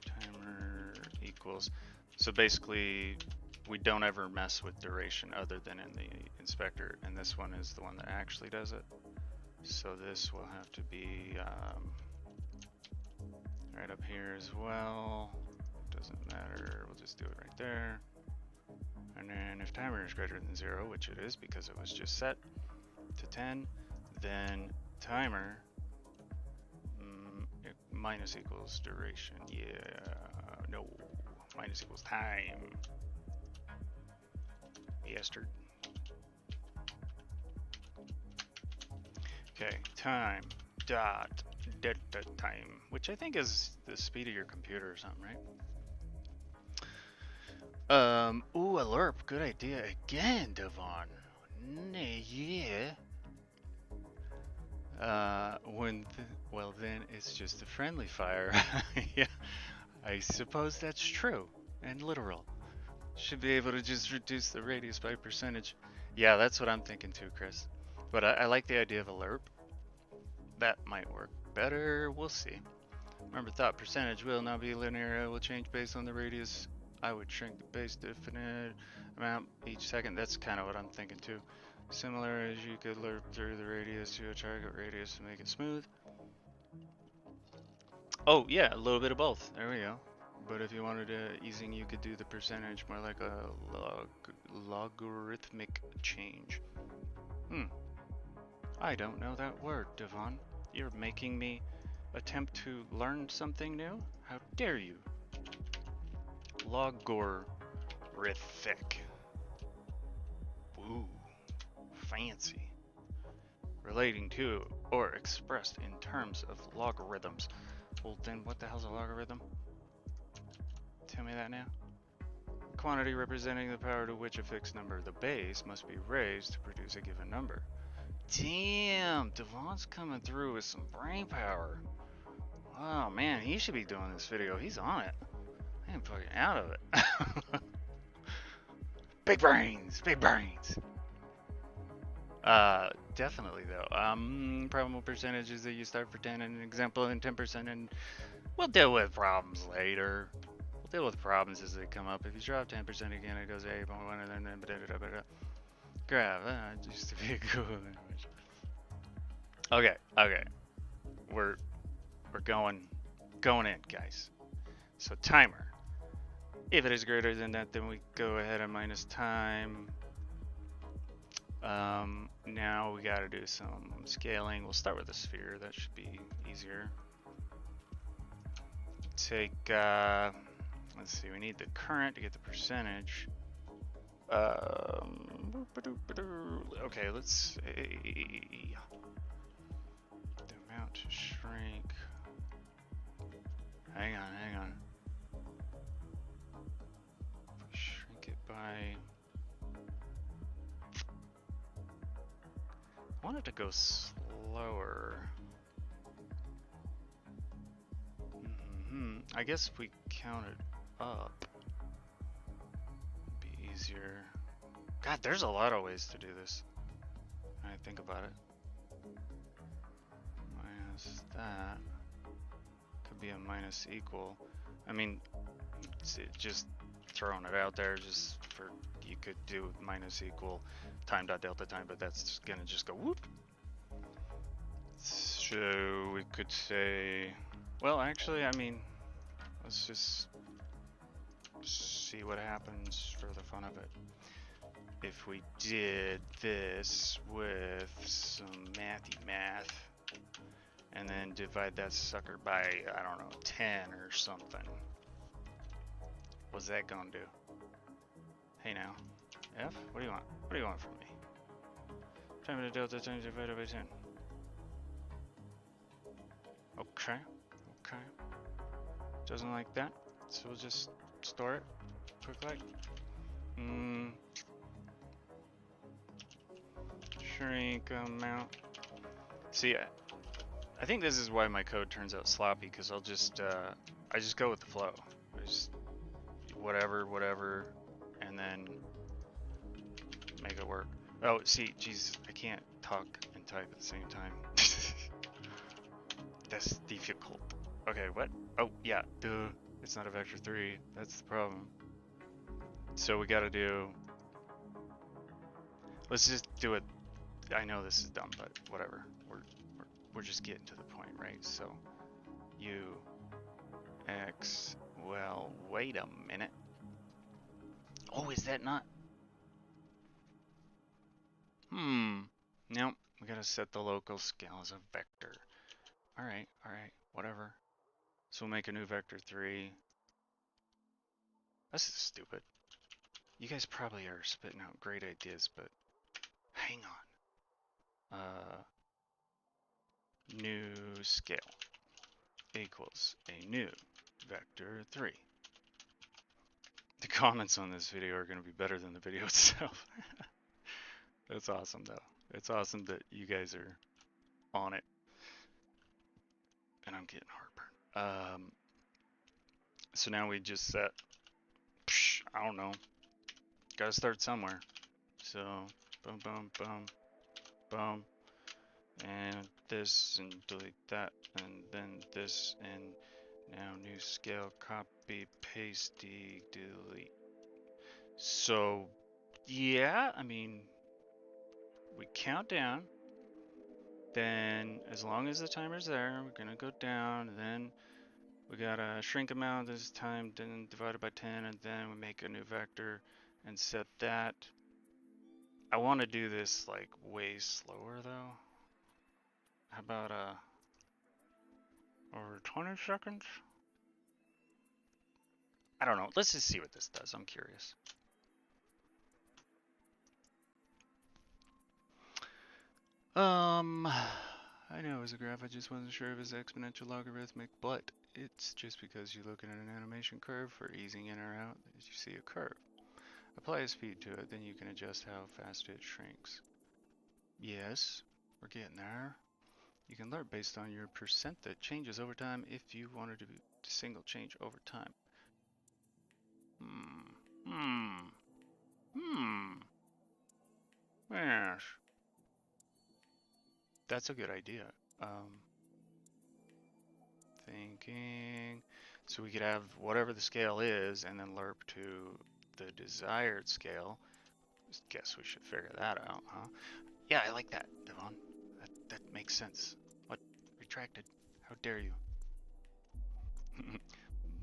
Timer equals, so basically we don't ever mess with duration other than in the inspector, and this one is the one that actually does it. So this will have to be right up here as well. Doesn't matter, we'll just do it right there. And then if timer is greater than 0, which it is because it was just set to 10, then timer minus equals duration. Yeah, no, minus equals time. Bastard. Okay, time dot delta time, which I think is the speed of your computer or something, right? Ooh, a lerp, good idea again, Devon. Yeah. Well then it's just a friendly fire. Yeah, I suppose that's true and literal. Should be able to just reduce the radius by percentage. Yeah, that's what I'm thinking too, Chris. But I like the idea of a lerp. That might work better, we'll see. Remember, thought percentage will not be linear, it will change based on the radius. I would shrink the base definite amount each second. That's kind of what I'm thinking too. Similar as you could lerp through the radius to a target radius to make it smooth. Oh yeah, a little bit of both. There we go. But if you wanted easing, you could do the percentage more like a logarithmic change. I don't know that word, Devon. You're making me attempt to learn something new? How dare you? Logarithmic. Ooh. Fancy. Relating to or expressed in terms of logarithms. Well then what the hell's a logarithm? Tell me that now. Quantity representing the power to which a fixed number of the base must be raised to produce a given number. Damn, Devon's coming through with some brain power. Oh man, he should be doing this video. He's on it. I am fucking out of it. Big brains, big brains. Definitely though. Probable percentages that you start for 10 and an example and 10%, and we'll deal with problems later. We'll deal with problems as they come up. If you drop 10% again, it goes 8.1 and then grab. It used to be a cool image. Okay. We're going in, guys. So timer. If it is greater than that, then we go ahead and minus time. Now we gotta do some scaling. We'll start with a sphere, that should be easier. Take, let's see, we need the current to get the percentage. Okay, let's say the amount to shrink. Hang on. Shrink it by, I want it to go slower. I guess if we count it up, it'd be easier. God, there's a lot of ways to do this. When I think about it. minus that could be a minus equal. I mean, it's just throwing it out there, just for, you could do minus equal time dot delta time, but that's gonna just go whoop. So we could say, well, actually, I mean, let's just see what happens for the fun of it. If we did this with some mathy math, and then divide that sucker by, I don't know, 10 or something. What's that gonna do? Hey now, F, what do you want? What do you want from me? Time to delta times divided by 10. Okay, okay. Doesn't like that, so we'll just store it. Quick like. Shrink amount. See, I think this is why my code turns out sloppy, because I'll just I just go with the flow. I just whatever, and then make it work. Oh, see, geez, I can't talk and type at the same time. That's difficult. Okay, what? Oh, yeah, duh. It's not a vector 3. That's the problem. So we gotta do... Let's just do it. I know this is dumb, but whatever. We're just getting to the point, right? So, U, X, well, wait a minute. Oh, is that not? Nope. We gotta set the local scale as a vector. Alright, whatever. So we'll make a new vector 3. This is stupid. You guys probably are spitting out great ideas, but hang on. New scale equals a new vector 3. The comments on this video are going to be better than the video itself. That's awesome, though. It's awesome that you guys are on it. And I'm getting heartburn. So now we just set, I don't know. Gotta start somewhere. So, boom, boom, boom, boom. And this, and delete that, and then this, and now new scale, copy, paste, delete. So, yeah, I mean, we count down. Then, as long as the timer's there, we're gonna go down, and then we gotta shrink amount this time, then divide it by 10, and then we make a new vector and set that. I want to do this like way slower though. How about over 20 seconds? I don't know. Let's just see what this does. I'm curious. I know it was a graph. I just wasn't sure if it's exponential, logarithmic, but it's just because you're looking at an animation curve for easing in or out that you see a curve. Apply a speed to it, then you can adjust how fast it shrinks. Yes, we're getting there. You can learn based on your percent that changes over time if you wanted to be single change over time. Yes. That's a good idea. Thinking. So we could have whatever the scale is and then lerp to the desired scale. Guess we should figure that out, huh? Yeah, I like that, Devon. That makes sense. What? Retracted. How dare you?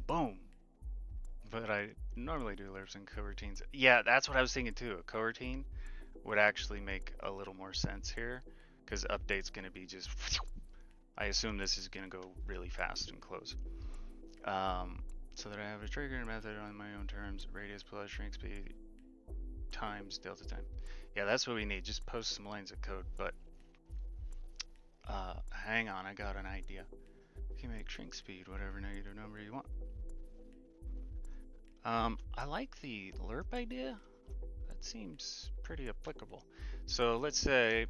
Boom. But I normally do lerps and coroutines. Yeah, that's what I was thinking too. A coroutine would actually make a little more sense here, because update's going to be just... I assume this is going to go really fast and close. So that I have a trigger method on my own terms, radius plus shrink speed times delta time. Yeah, that's what we need. Just post some lines of code, but hang on, I got an idea. You can make shrink speed whatever negative number you want. I like the lerp idea. That seems pretty applicable. So let's say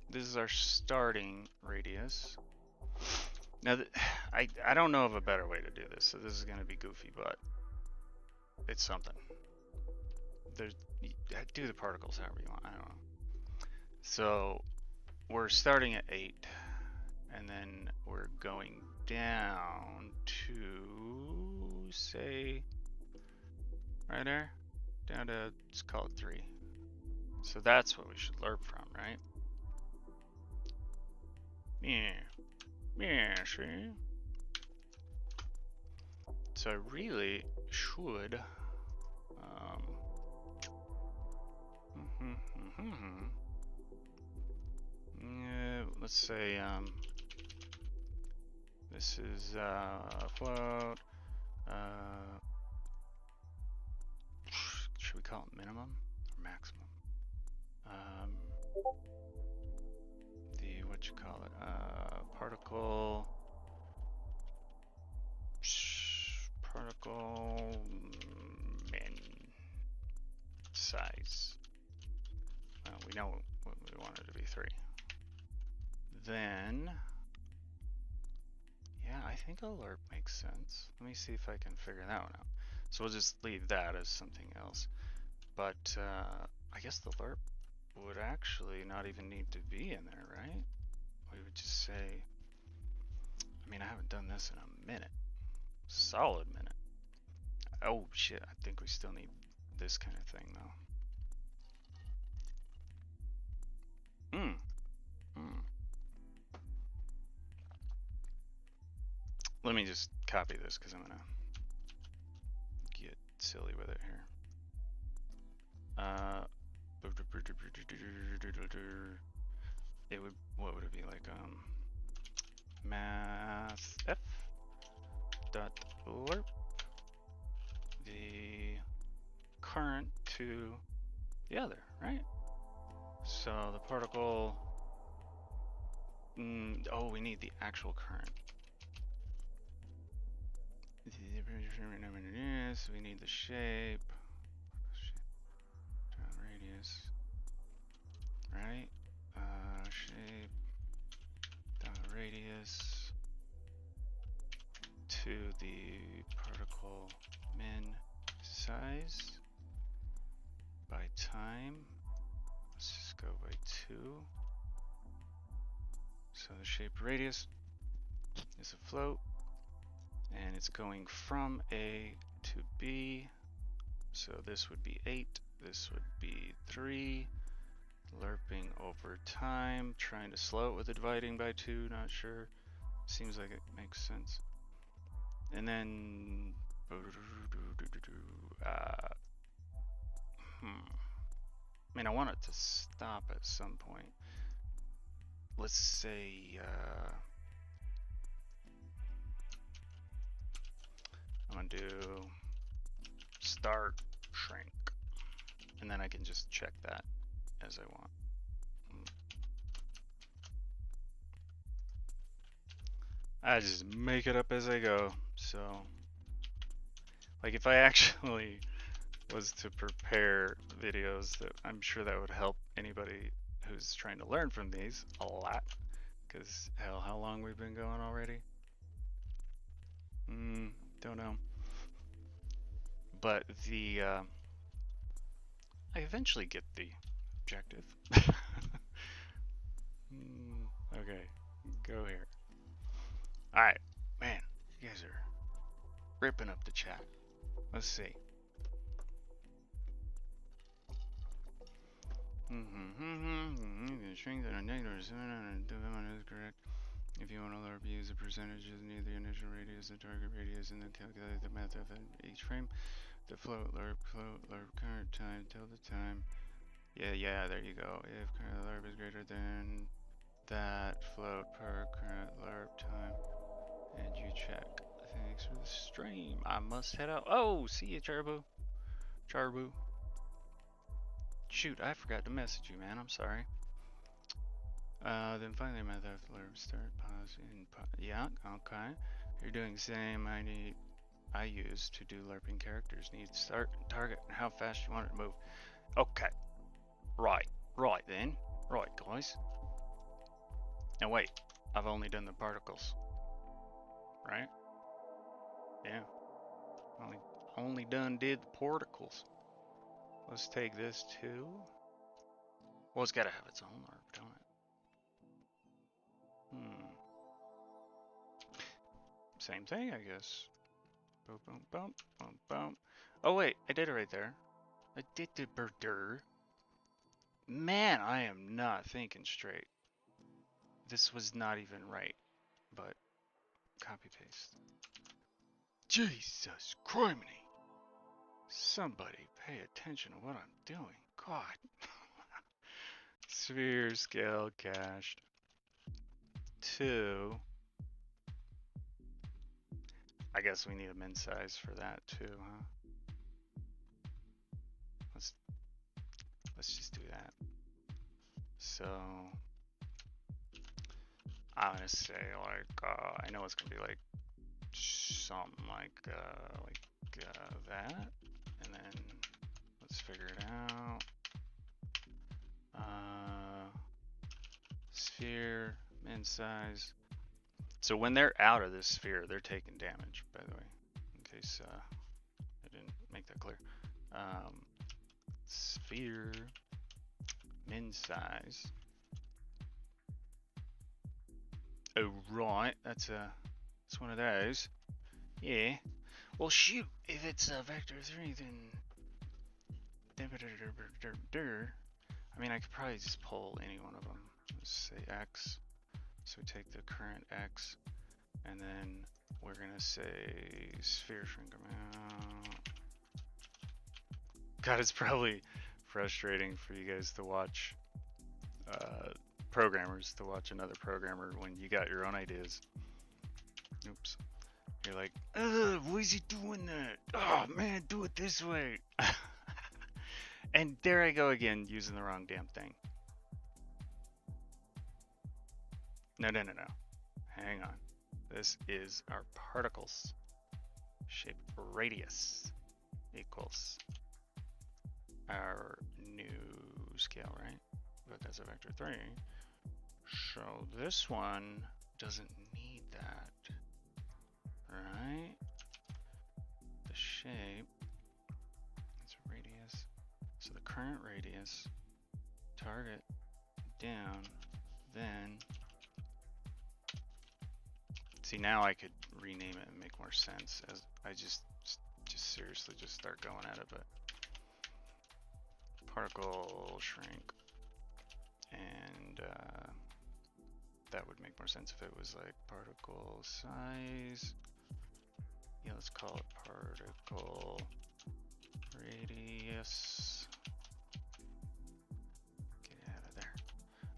this is our starting radius. Now, I don't know of a better way to do this, so this is going to be goofy, but it's something. Do the particles however you want, I don't know. So we're starting at 8, and then we're going down to, say, right there, down to, let's call it 3. So that's what we should lerp from, right? Yeah, see? So I really should, let's say, this is, float, should we call it minimum or maximum? The, what you call it, particle min size. We know what we want it to be 3. Then, yeah, I think a lerp makes sense. Let me see if I can figure that one out. So we'll just leave that as something else. But I guess the lerp would actually not even need to be in there, right? We would just say, I mean, I haven't done this in a minute. Solid minute. Oh shit, I think we still need this kind of thing though. Let me just copy this because I'm gonna get silly with it here. It would, what would it be like? Math f dot lerp the current to the other, right? So the particle, oh, we need the actual current. We need the shape, radius, right? Shape, radius to the particle min size by time. Let's just go by 2. So the shape radius is a float, and it's going from A to B. So this would be 8, this would be 3. Lerping over time, trying to slow it with the dividing by 2, not sure. Seems like it makes sense. And then, I mean, I want it to stop at some point. Let's say, I'm gonna do start shrink, and then I can just check that as I want. I just make it up as I go. So, like, if I actually was to prepare videos, that I'm sure that would help anybody who's trying to learn from these a lot. Because hell, how long we've been going already? Don't know. But the I eventually get the objective. Okay, go here. Alright, man, you guys are ripping up the chat. Let's see. Shrink that a negative is correct. If you want to lerp, use the percentages near the initial radius, the target radius, and then calculate the math of each frame. The float, lerp, current time, till the time. Yeah, there you go. If current lerp is greater than that float per current lerp time, and you check. Thanks for the stream. I must head out. Oh, see you, Charbu. Shoot, I forgot to message you, man. I'm sorry. Then finally, my left lerp start pause and yeah, okay. You're doing the same. I use to do lerping characters. Need start and target and how fast you want it to move. Okay. Right then. Right, guys. Now wait, I've only done the particles. Right? Yeah. Only did the particles. Let's take this too. Well, it's gotta have its own lerp, don't it? Same thing, I guess. Boom, boom, boom, boom, boom. Oh wait, I did it right there. I did the birder. Man, I am not thinking straight. This was not even right, but copy paste. Jesus criminy! Somebody pay attention to what I'm doing. God. Sphere scale cached. 2. I guess we need a min size for that too, huh? Let's just do that. So I'm gonna say like I know it's gonna be like something like that, and then let's figure it out. Sphere min size. So when they're out of this sphere, they're taking damage. By the way, in case I didn't make that clear. Sphere min size. Oh right, that's one of those. Yeah. Well shoot, if it's a vector 3, then I mean I could probably just pull any one of them. Let's say X. So we take the current X, and then we're gonna say sphere shrink amount. God, it's probably frustrating for you guys to watch, programmers to watch another programmer when you got your own ideas. Oops. You're like, why is he doing that? Oh man, do it this way. And there I go again, using the wrong damn thing. No. Hang on. This is our particles. Shape radius equals our new scale, right? But that's a vector 3. So this one doesn't need that, right? The shape, it's radius. So the current radius, target down, then see now I could rename it and make more sense as I just seriously just start going at it, but particle shrink, and that would make more sense if it was like particle size. Yeah, let's call it particle radius. Get out of there.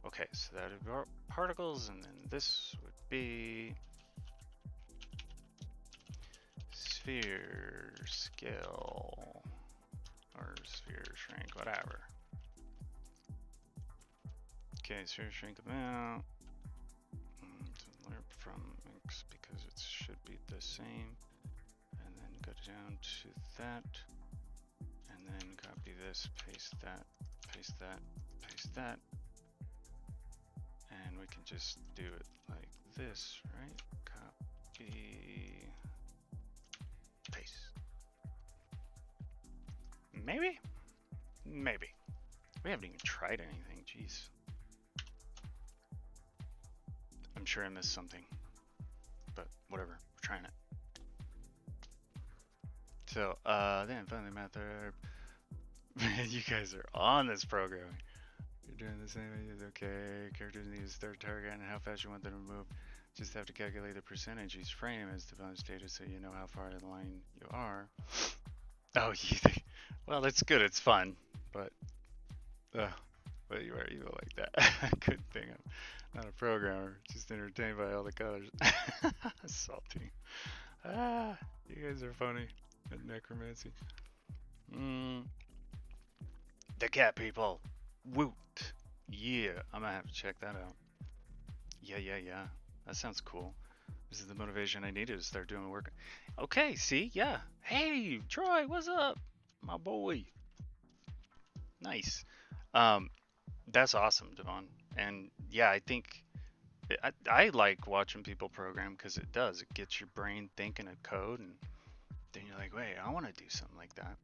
Okay, so that would be our particles, and then this would be sphere scale or sphere shrink, whatever. Okay, sphere shrink amount. Learn from X because it should be the same, and then go down to that, and then copy this, paste that, paste that, paste that, and we can just do it like this, right? Copy, paste. Maybe? Maybe. We haven't even tried anything, jeez. I'm sure I missed something, but whatever, we're trying it. So, then finally method. Man, you guys are on this programming. You're doing the same thing as okay. Characters need to start target and how fast you want them to move. Just have to calculate the percentage each frame as defined data so you know how far in the line you are. Oh, you think? Well, that's good. It's fun, but you are evil like that. Good thing I'm not a programmer. Just entertained by all the colors. Salty. Ah, you guys are funny at necromancy. The cat people. Woot. Yeah, I'm gonna have to check that out. Yeah. That sounds cool. This is the motivation I needed to start doing work. Okay, see, yeah. Hey, Troy, what's up? My boy. Nice. That's awesome, Devon. And yeah, I think I like watching people program because it does. It gets your brain thinking of code, and then you're like, wait, I want to do something like that.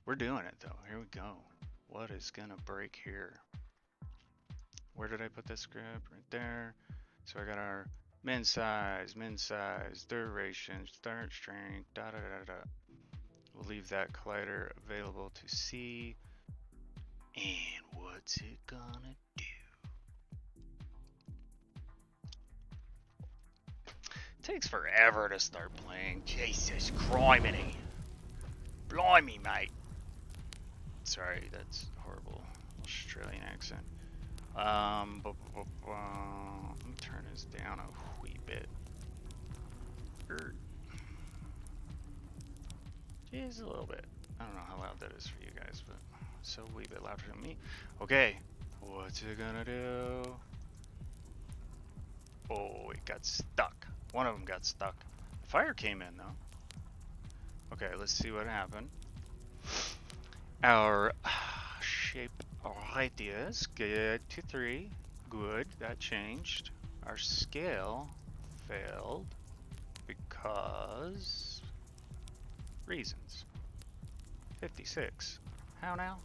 We're doing it though. Here we go. What is gonna break here? Where did I put this script? Right there. So I got our min size, duration, start strength, da da da da. We'll leave that collider available to see. And what's it gonna do? It takes forever to start playing. Jesus criminy. Blimey, mate. Sorry, that's horrible Australian accent. Let me turn this down a wee bit. Just a little bit. I don't know how loud that is for you guys, but it's a wee bit louder than me. Okay, what's it gonna do? Oh, it got stuck. One of them got stuck. The fire came in though. Okay, let's see what happened. Our shape radius get to 3. Good, that changed. Our scale failed because reasons. 56. How now?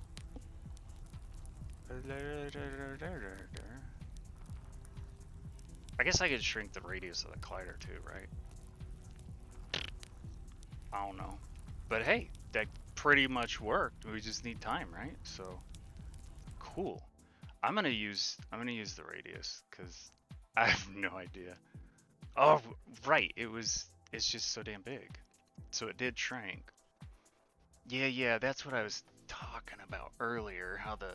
I guess I could shrink the radius of the collider too, right? I don't know. But hey, that pretty much worked. We just need time, right? So cool. I'm gonna use the radius because I have no idea. Oh right, it's just so damn big. So it did shrink. Yeah, that's what I was talking about earlier, how the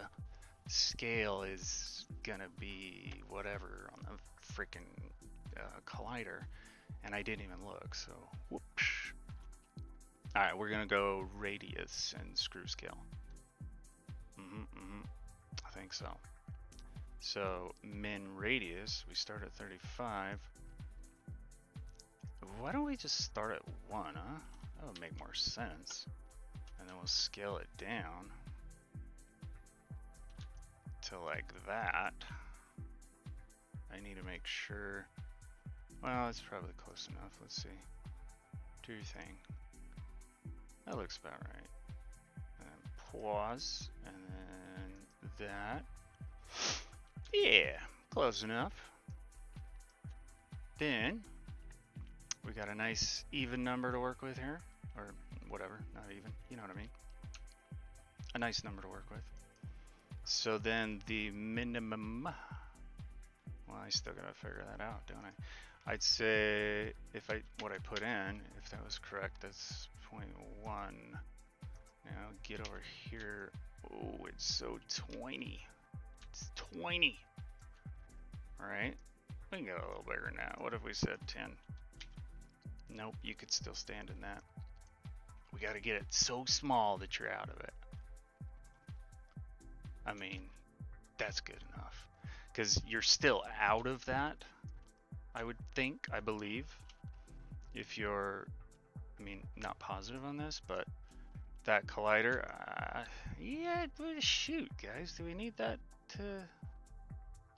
scale is gonna be whatever on the freaking collider, and I didn't even look, so whoops. Alright, we're gonna go radius and screw scale. I think so. So min radius, we start at 35. Why don't we just start at 1, huh? That would make more sense. And then we'll scale it down to like that. I need to make sure. Well, it's probably close enough. Let's see. Do your thing. That looks about right. And then pause, and then that. Yeah, close enough. Then we got a nice even number to work with here, or whatever, not even, you know what I mean. A nice number to work with. So then the minimum, well, I still gotta figure that out, don't I? I'd say what I put in, if that was correct, that's 0.1. Now get over here. Oh, it's so tiny. It's tiny. All right, we can go a little bigger now. What if we said 10? Nope, you could still stand in that. We got to get it so small that you're out of it. I mean, that's good enough. Because you're still out of that, I would think, I believe. If you're, I mean, not positive on this, but that collider, yeah, shoot, guys, do we need that to,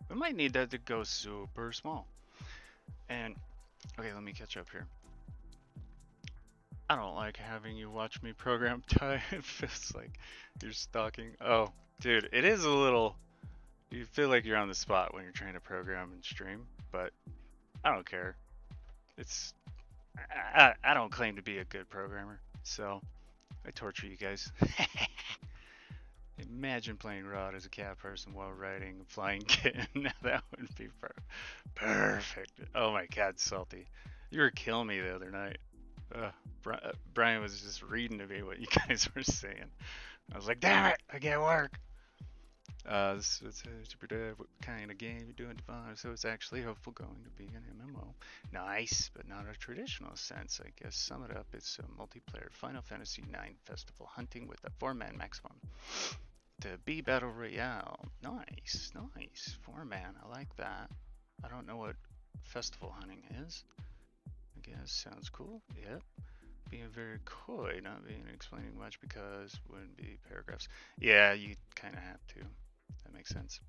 we might need that to go super small. And, okay, let me catch up here. I don't like having you watch me program time. It feels like you're stalking. Oh, dude, it is a little, you feel like you're on the spot when you're trying to program and stream, but I don't care. It's, I don't claim to be a good programmer, so I torture you guys. Imagine playing Rod as a cat person while riding a flying kitten. Now that would be perfect. Oh my god, Salty. You were killing me the other night. Brian was just reading to me what you guys were saying. I was like, damn it, I can't work. It's what kind of game you're doing, Devon? So it's actually hopeful going to be an MMO. Nice, but not a traditional sense. I guess sum it up, it's a multiplayer Final Fantasy IX festival hunting with a 4-man maximum. To be Battle Royale. Nice. 4-man, I like that. I don't know what festival hunting is. I guess sounds cool. Yep. Being very coy, not being explaining much because wouldn't be paragraphs. Yeah, you kind of have to. That makes sense.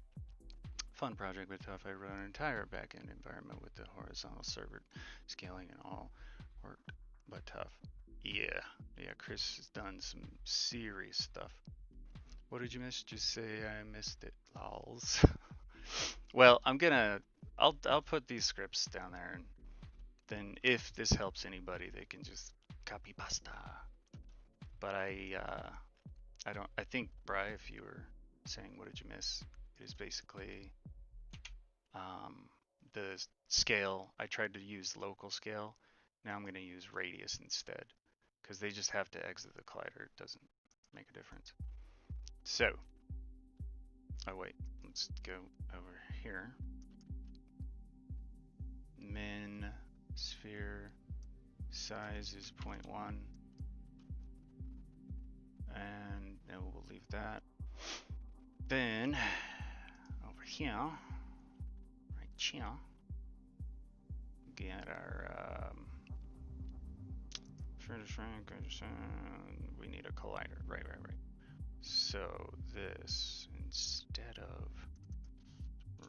Fun project, but tough. I run an entire backend environment with the horizontal server scaling and all. Worked, but tough. Yeah, Chris has done some serious stuff. What did you miss? Just say I missed it, lols. Well, I'll put these scripts down there, and then if this helps anybody, they can just copy pasta. But I think, Bri, if you were saying what did you miss, it is basically the scale. I tried to use local scale. Now I'm going to use radius instead, because they just have to exit the collider. It doesn't make a difference. So, oh wait, let's go over here. Min sphere size is 0.1, and then we'll leave that. Then over here, right here, get our we need a collider, right. So this, instead of,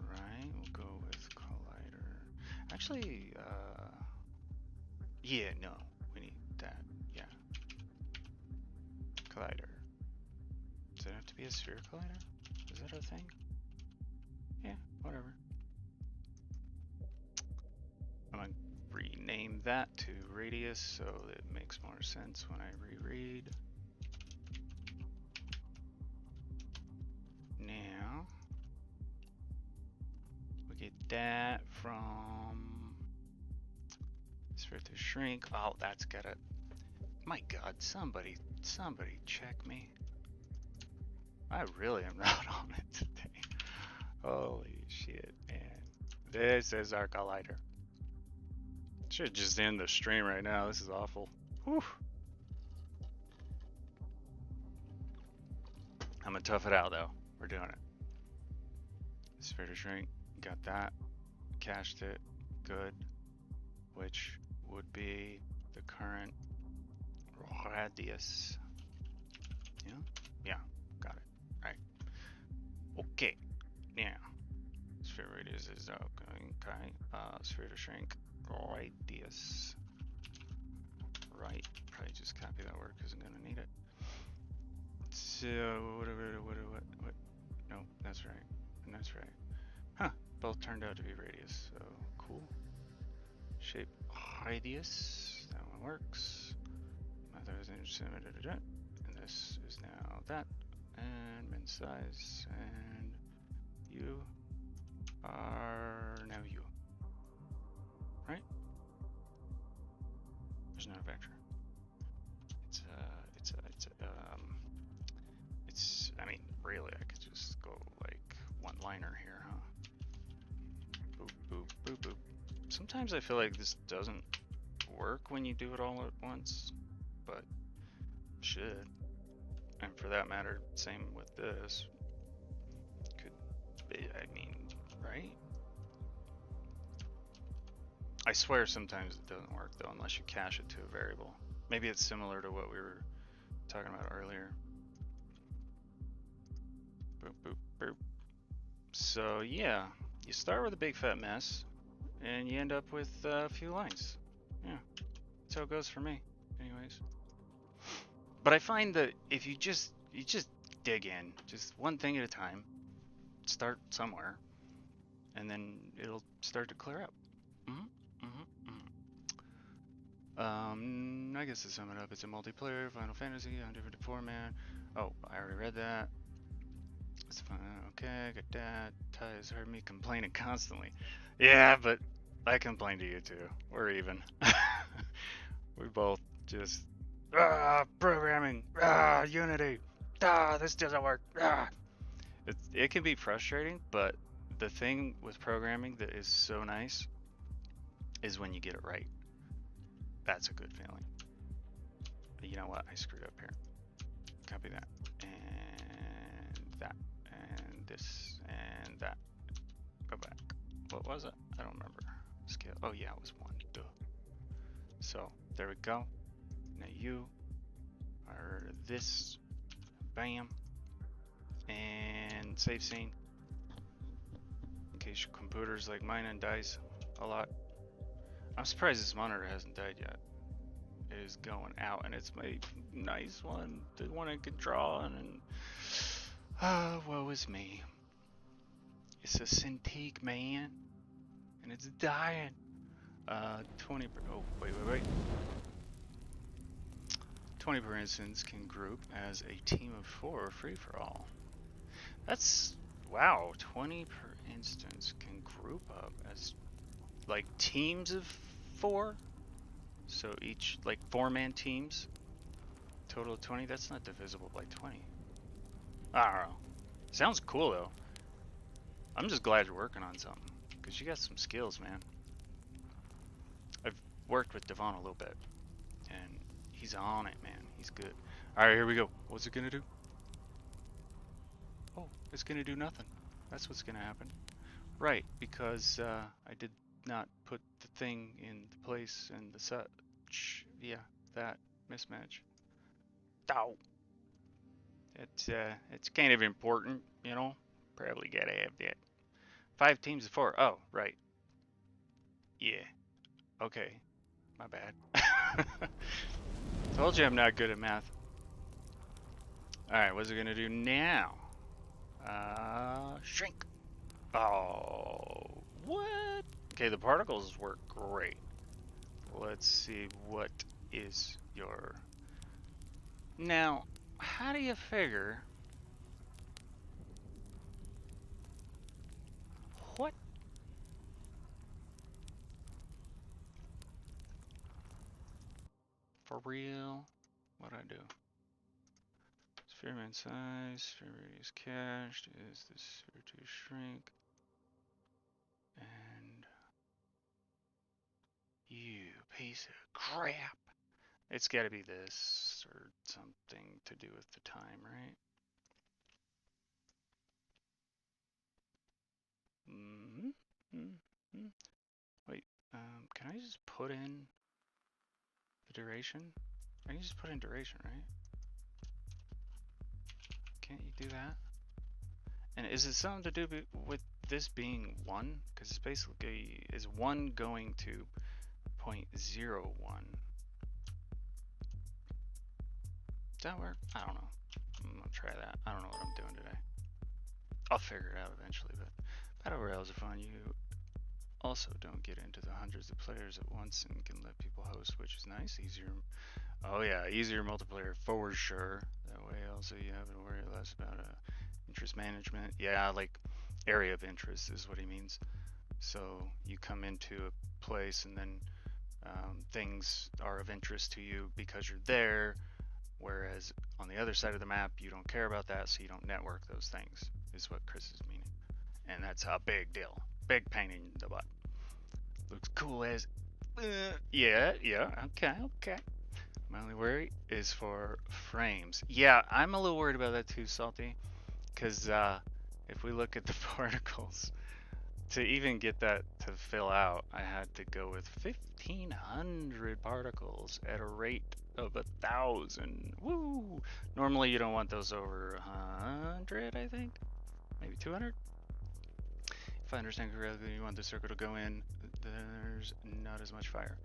right, we'll go with collider. Actually, yeah, no, we need that, yeah. Collider. Does it have to be a sphere collider? Is that a thing? Yeah, whatever. I'm gonna rename that to radius so it makes more sense when I reread. Now, we get that from sphere to shrink. Oh, that's gotta, my God, somebody check me. I really am not on it today. Holy shit, man. This is our collider. Should just end the stream right now. This is awful. Whew. I'm gonna tough it out though. We're doing it. Sphere to shrink. Got that. Cached it. Good. Which would be the current radius. Yeah? Yeah. Got it. Right. Okay. Now. Sphere radius is okay. Sphere to shrink. Radius. Right. Probably just copy that word because I'm gonna need it. So what? No, that's right. And that's right. Huh. Both turned out to be radius. So cool. Shape radius. That one works. And this is now that. And min size. And you are now you. Right? There's not a vector. I mean, really, I could just go like one-liner here, huh? Boop, boop, boop, boop. Sometimes I feel like this doesn't work when you do it all at once, but should. And for that matter, same with this. Could be, I mean, right? I swear sometimes it doesn't work though, unless you cache it to a variable. Maybe it's similar to what we were talking about earlier. Boop, boop, boop. So yeah, you start with a big fat mess, and you end up with a few lines. Yeah, that's how it goes for me, anyways. But I find that if you just dig in, just one thing at a time, start somewhere, and then it'll start to clear up. I guess to sum it up, it's a multiplayer Final Fantasy on different format. Oh, I already read that. It's fine. Okay, got that. Ty has heard me complaining constantly. Yeah, but I complain to you too. We're even. We both just programming, Unity, this doesn't work. It can be frustrating, but the thing with programming that is so nice is when you get it right. That's a good feeling. But you know what? I screwed up here. Copy that. And that. And this. And that. Go back. What was it? I don't remember. Scale. Oh yeah, it was 1. Duh. So, there we go. Now you are this. Bam. And save scene. In case your computer's like mine and dies a lot. I'm surprised this monitor hasn't died yet. It is going out, and it's my nice one, the one I could draw on, and woe is me. It's a Cintiq, man. And it's dying. 20 per, oh, wait. 20 per instance can group as a team of 4 free-for-all. That's, wow, 20 per instance can group up as, like, teams of 4? So each, like, 4-man teams? Total of 20? That's not divisible by 20. I don't know. Sounds cool, though. I'm just glad you're working on something, because you got some skills, man. I've worked with Devon a little bit, and he's on it, man. He's good. Alright, here we go. What's it gonna do? Oh, it's gonna do nothing. That's what's gonna happen. Right, because I did not put the thing in the place and the set. Yeah, that mismatch. Ow. It's kind of important, you know? Probably gotta have that. 5 teams of 4. Oh, right. Yeah. Okay. My bad. Told you I'm not good at math. Alright, what's it gonna do now? Shrink. Oh, what? Okay, the particles work great. Let's see, what is your... Now, how do you figure... What? For real? What'd I do? Sphere man size, sphere radius cached, is this sphere to shrink? And you piece of crap. It's gotta be this or something to do with the time, right? Wait, can I just put in the duration? I can just put in duration, right? Can't you do that? And is it something to do with this being 1? Because it's basically, is 1 going to 0.01? Does that work? I don't know. I'm gonna try that. I don't know what I'm doing today. I'll figure it out eventually, but Battle Royales are fun. You also don't get into the hundreds of players at once and can let people host, which is nice. Easier. Oh yeah, easier multiplayer for sure. That way also you have to worry less about interest management. Yeah, like area of interest is what he means. So you come into a place and then things are of interest to you because you're there, whereas on the other side of the map you don't care about that, so you don't network those things, is what Chris is meaning. And that's a big deal. Big pain in the butt. Looks cool as... yeah, okay. My only worry is for frames. Yeah, I'm a little worried about that too, Salty. Because if we look at the particles, to even get that to fill out, I had to go with 1,500 particles at a rate of 1,000. Woo! Normally you don't want those over 100, I think? Maybe 200? If I understand correctly, you want the circle to go in, there's not as much fire.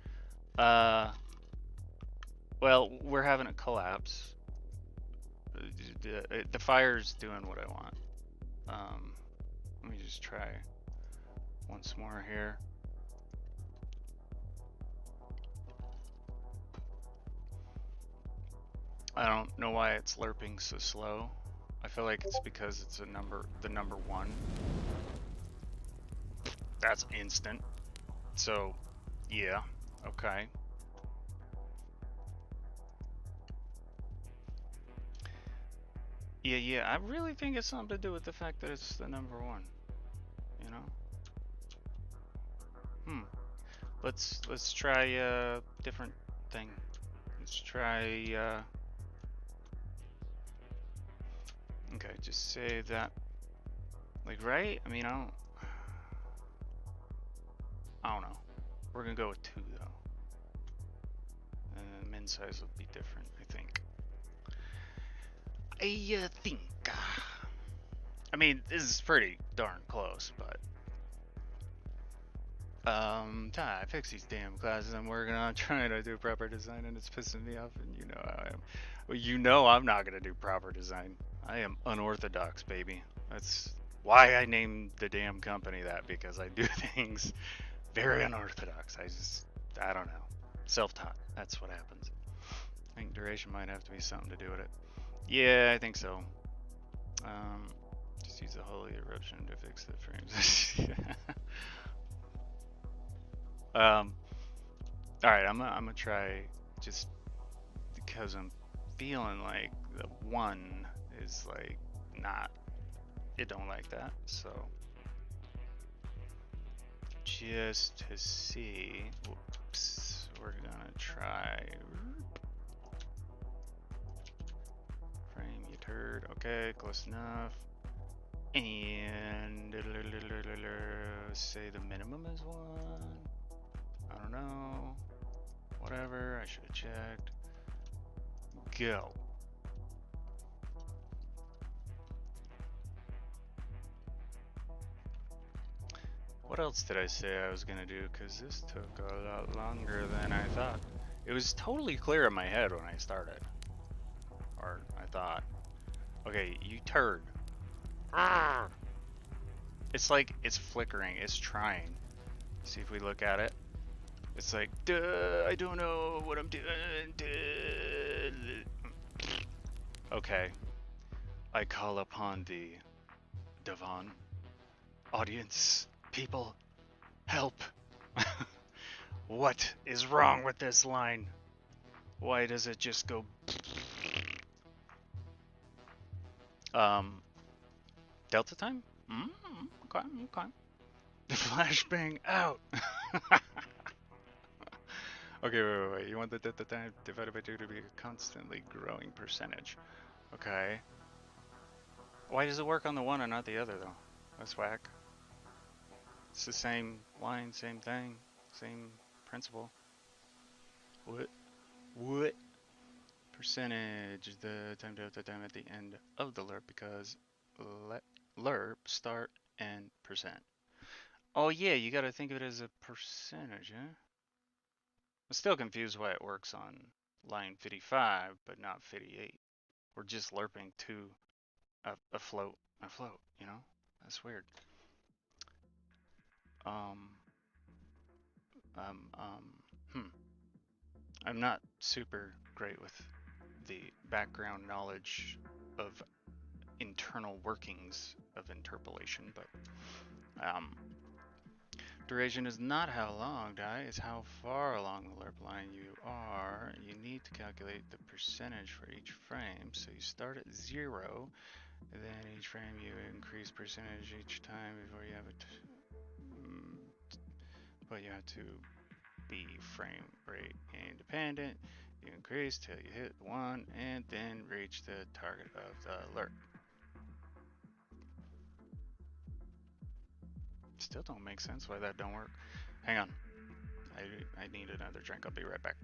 Well, we're having a collapse. The fire's doing what I want. Let me just try once more here. I don't know why it's lerping so slow. I feel like it's because it's the number 1. That's instant. So, yeah, okay. Yeah, I really think it's something to do with the fact that it's the number 1, you know? Let's try a different thing. Let's try, okay, just say that, like, right? I mean, I don't know. We're gonna go with 2 though. And the min size will be different, I think. I mean, this is pretty darn close, but I fix these damn classes I'm working on, trying to do proper design, and it's pissing me off, and you know how I am. Well, you know I'm not gonna do proper design. I am unorthodox, baby. That's why I named the damn company that, because I do things very unorthodox. I don't know. Self-taught. That's what happens. I think duration might have to be something to do with it. Yeah, I think so. Just use the holy eruption to fix the frames. All right, I'm gonna try, just because I'm feeling like the one is like not. It don't like that, so just to see. Whoops, we're gonna try. Frame, you turd. Okay, close enough. And say the minimum is 1. I don't know. Whatever, I should have checked. Go. What else did I say I was gonna do? Because this took a lot longer than I thought. It was totally clear in my head when I started. Or I thought. Okay, you turd. It's like, it's flickering, it's trying. See if we look at it. It's like, duh, I don't know what I'm doing. Duh. Okay. I call upon thee, Devon. Audience, people, help. What is wrong with this line? Why does it just go? Delta time? Okay, okay. The flashbang out. Okay, wait. You want the delta time divided by 2 to be a constantly growing percentage. Okay. Why does it work on the one and not the other, though? That's whack. It's the same line, same thing, same principle. What? Percentage, the time delta time at the end of the lerp, because let lerp start and percent. Oh yeah, you gotta think of it as a percentage, huh? I'm still confused why it works on line 55, but not 58. We're just lerping to a float, you know? That's weird. Um, I'm not super great with the background knowledge of internal workings of interpolation, but duration is not how long, die, it's how far along the lerp line you are. You need to calculate the percentage for each frame, so you start at 0, and then each frame you increase percentage each time before you have it. But you have to be frame rate independent. You increase till you hit 1 and then reach the target of the lerp. Still don't make sense why that don't work. Hang on. I need another drink. I'll be right back.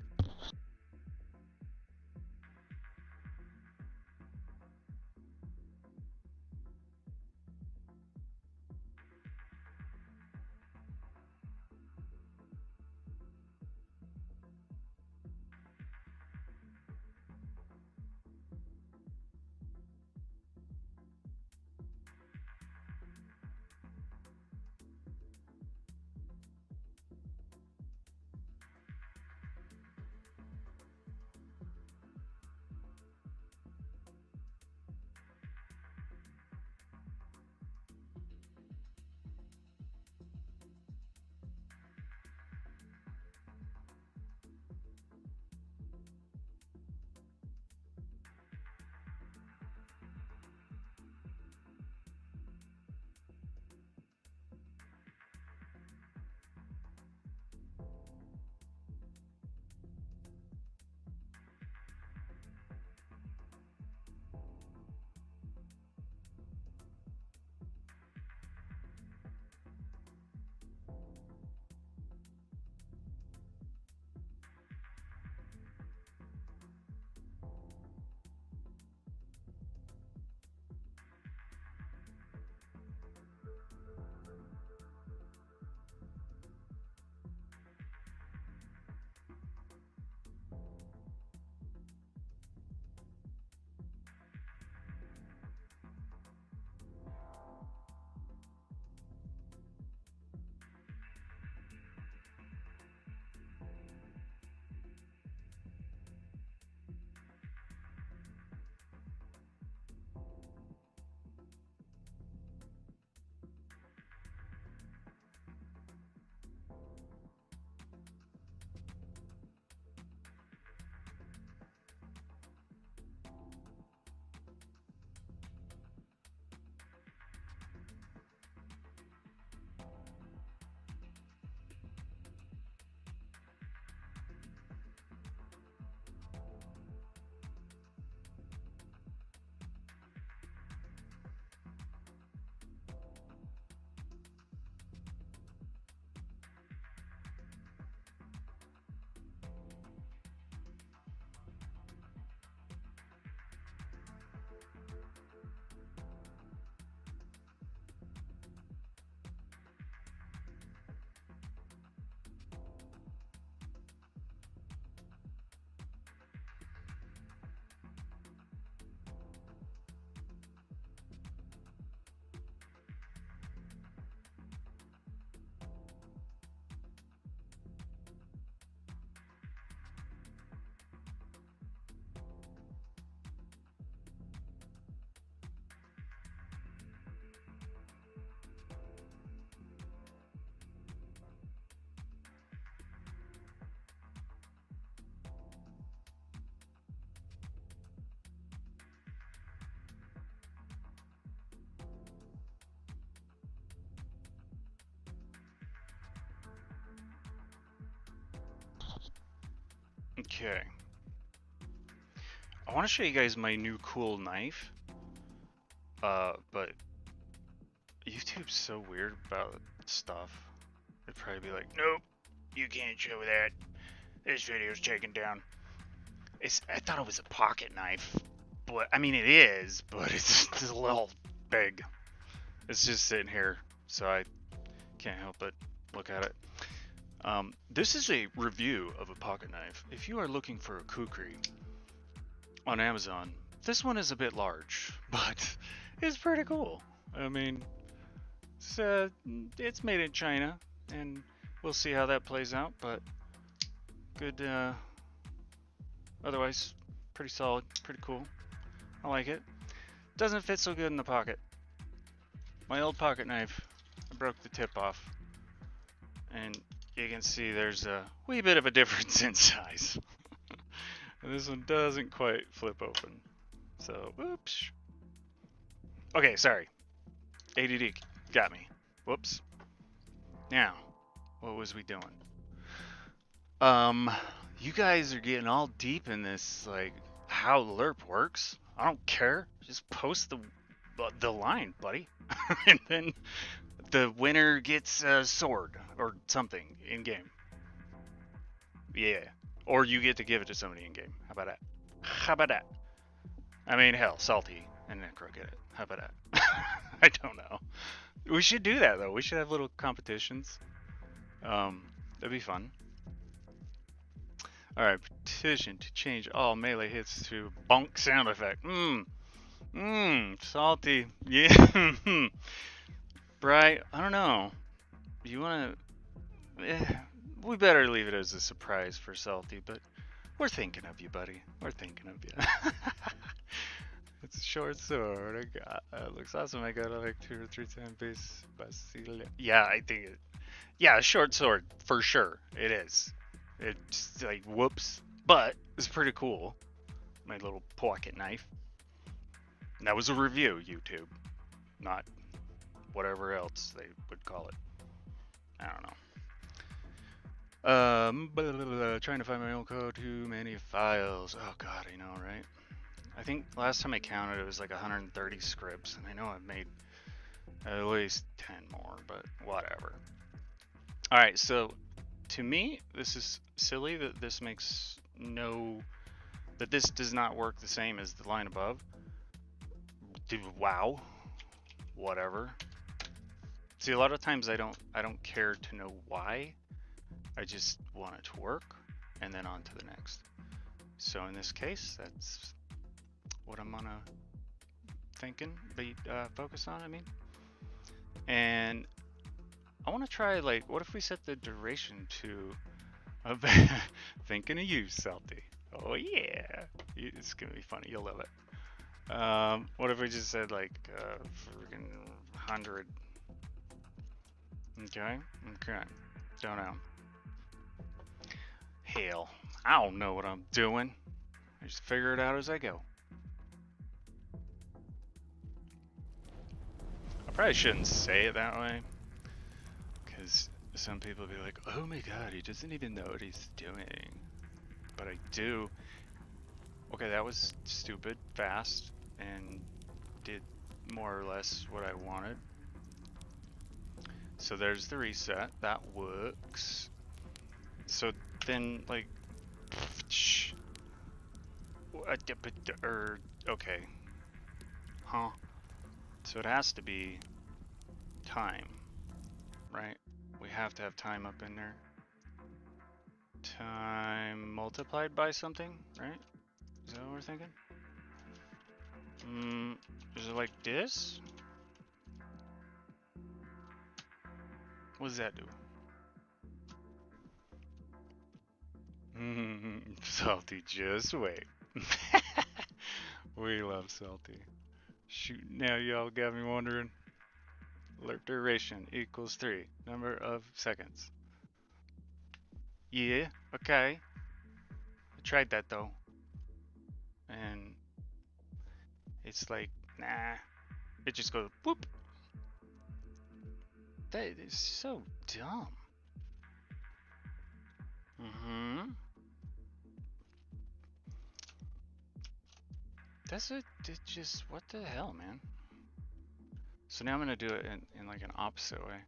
Okay. I want to show you guys my new cool knife. But YouTube's so weird about stuff. It'd probably be like, nope, you can't show that. This video's taken down. I thought it was a pocket knife, but I mean it is, but it's just a little big. It's just sitting here, so I can't help but look at it. This is a review of a pocket knife. If you are looking for a kukri on Amazon, this one is a bit large, but it's pretty cool. I mean, it's made in China, and we'll see how that plays out, but good, otherwise, pretty solid, pretty cool. I like it. Doesn't fit so good in the pocket. My old pocket knife, I broke the tip off, and you can see there's a wee bit of a difference in size. And this one doesn't quite flip open. So, oops. Okay, sorry. ADD got me. Whoops. Now, what was we doing? You guys are getting all deep in this, like, how LERP works. I don't care. Just post the line, buddy. And then the winner gets a sword or something in game. Yeah. Or you get to give it to somebody in game. How about that? How about that? I mean, hell, Salty and Necro get it. How about that? I don't know. We should do that, though. We should have little competitions. That'd be fun. Alright, petition to change all melee hits to bonk sound effect. Salty. Yeah. Bright, I don't know. You wanna... we better leave it as a surprise for Salty, but we're thinking of you, buddy. We're thinking of you. It's a short sword. It looks awesome. I got it like 2 or 3 times base. Yeah, I think it... yeah, a short sword, for sure. It is. It's like, whoops. But it's pretty cool. My little pocket knife. And that was a review, YouTube. Not whatever else they would call it. I don't know. Trying to find my own code. Too many files. Oh god, I know, right? I think last time I counted it was like 130 scripts. And I know I've made at least 10 more, but whatever. Alright, so... to me, this is silly that this makes that this does not work the same as the line above. Wow. Whatever. See, a lot of times I don't care to know why. I just want it to work, and then on to the next. So in this case, that's what I'm gonna focus on, I mean. And I want to try, like, what if we set the duration to thinking of you, Salty. Oh yeah, it's gonna be funny. You'll love it. What if we just said like freaking 100? Okay. Don't know. Hell, I don't know what I'm doing. I just figure it out as I go. I probably shouldn't say it that way, because some people be like, oh my god, he doesn't even know what he's doing. But I do. Okay, that was stupid, fast, and did more or less what I wanted. So there's the reset, that works. So then, like, okay. Huh? So it has to be time, right? We have to have time up in there. Time multiplied by something, right? Is that what we're thinking? Is it like this? What does that do? Salty, just wait. We love Salty. Shoot, now y'all got me wondering. Alert duration equals 3. Number of seconds. Yeah, okay. I tried that though. And it's like, nah. It just goes whoop. That is so dumb. Does it? It just, what the hell, man? So now I'm gonna do it in like an opposite way.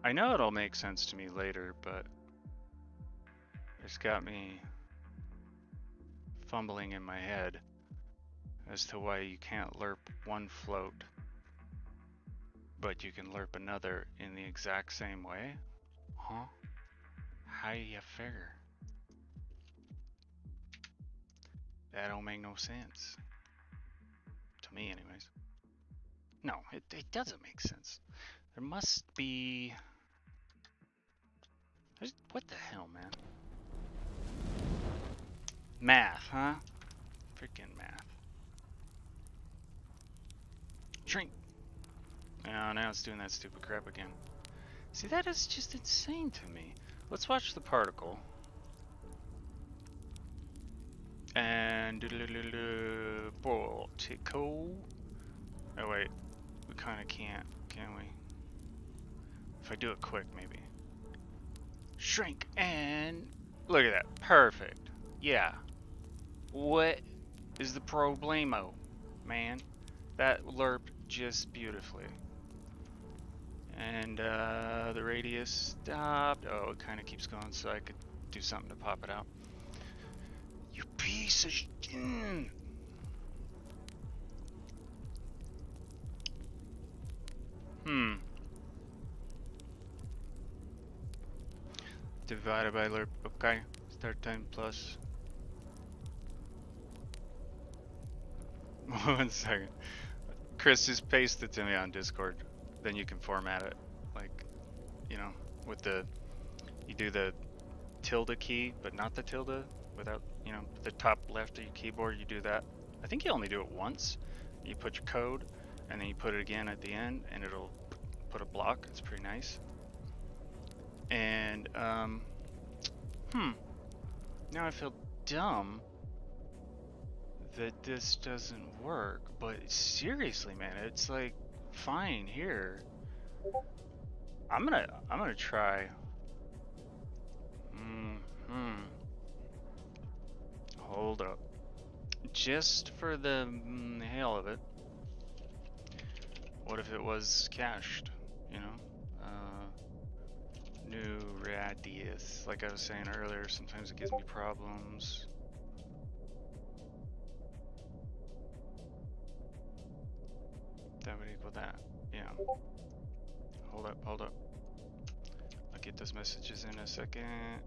I know it'll make sense to me later, but it's got me fumbling in my head as to why you can't lerp one float, but you can lerp another in the exact same way. Huh? How do you figure? That don't make no sense. To me, anyways. No, it doesn't make sense. There must be... What the hell, man? Math, huh? Freaking math. Shrink! Oh, now it's doing that stupid crap again. See, that is just insane to me. Let's watch the particle. And particle. Oh wait, we kind of can't, can we? If I do it quick, maybe. Shrink and look at that, perfect. Yeah. What is the problemo, man? That lerped just beautifully. And the radius stopped. Oh, it kind of keeps going, so I could do something to pop it out. You piece of shit. Divided by lerp. Okay. Start time plus. 1 second. Chris, just paste it to me on Discord. Then you can format it. Like, you know, with the... You do the tilde key, but not the tilde. Without, you know, the top left of your keyboard, you do that. I think you only do it once. You put your code, and then you put it again at the end, and it'll put a block. It's pretty nice. And, now I feel dumb that this doesn't work, but seriously, man, it's like fine here. I'm gonna try. Hold up. Just for the hell of it. What if it was cached? You know? New radius. Like I was saying earlier, sometimes it gives me problems. That would equal that. Yeah. Hold up, hold up. I'll get those messages in a second.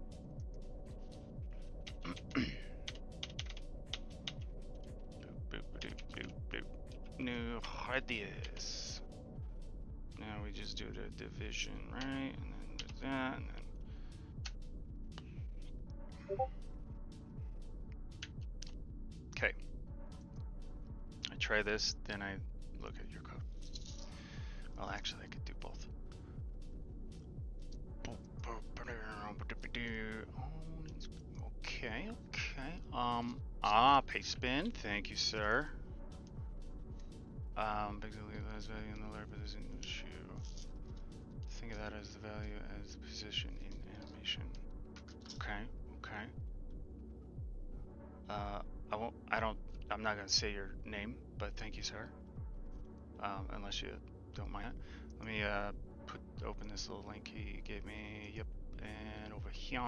New radius. Now we just do the division, right? And then there's that, and then... Okay. I try this, then I look at your code. Well, actually, I could do both. Okay, okay. Paste spin. Thank you, sir. Basically, that's value in the lerp position in the shoe. Think of that as the value as the position in animation. Okay, okay. I'm not gonna say your name, but thank you, sir. Unless you don't mind. Let me open this little link he gave me. Yep, and over here.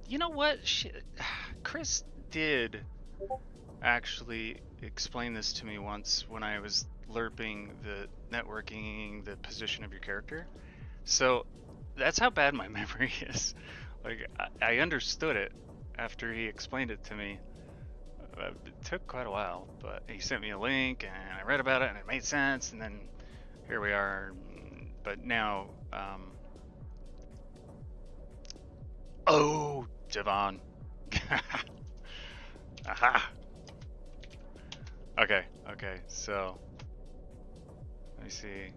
You know what? Chris did actually explain this to me once when I was lerping the networking the position of your character. So that's how bad my memory is. Like, I understood it after he explained it to me. It took quite a while, but he sent me a link and I read about it and it made sense, and then here we are. But now, oh, Javon. Aha. Okay, okay, so let me see.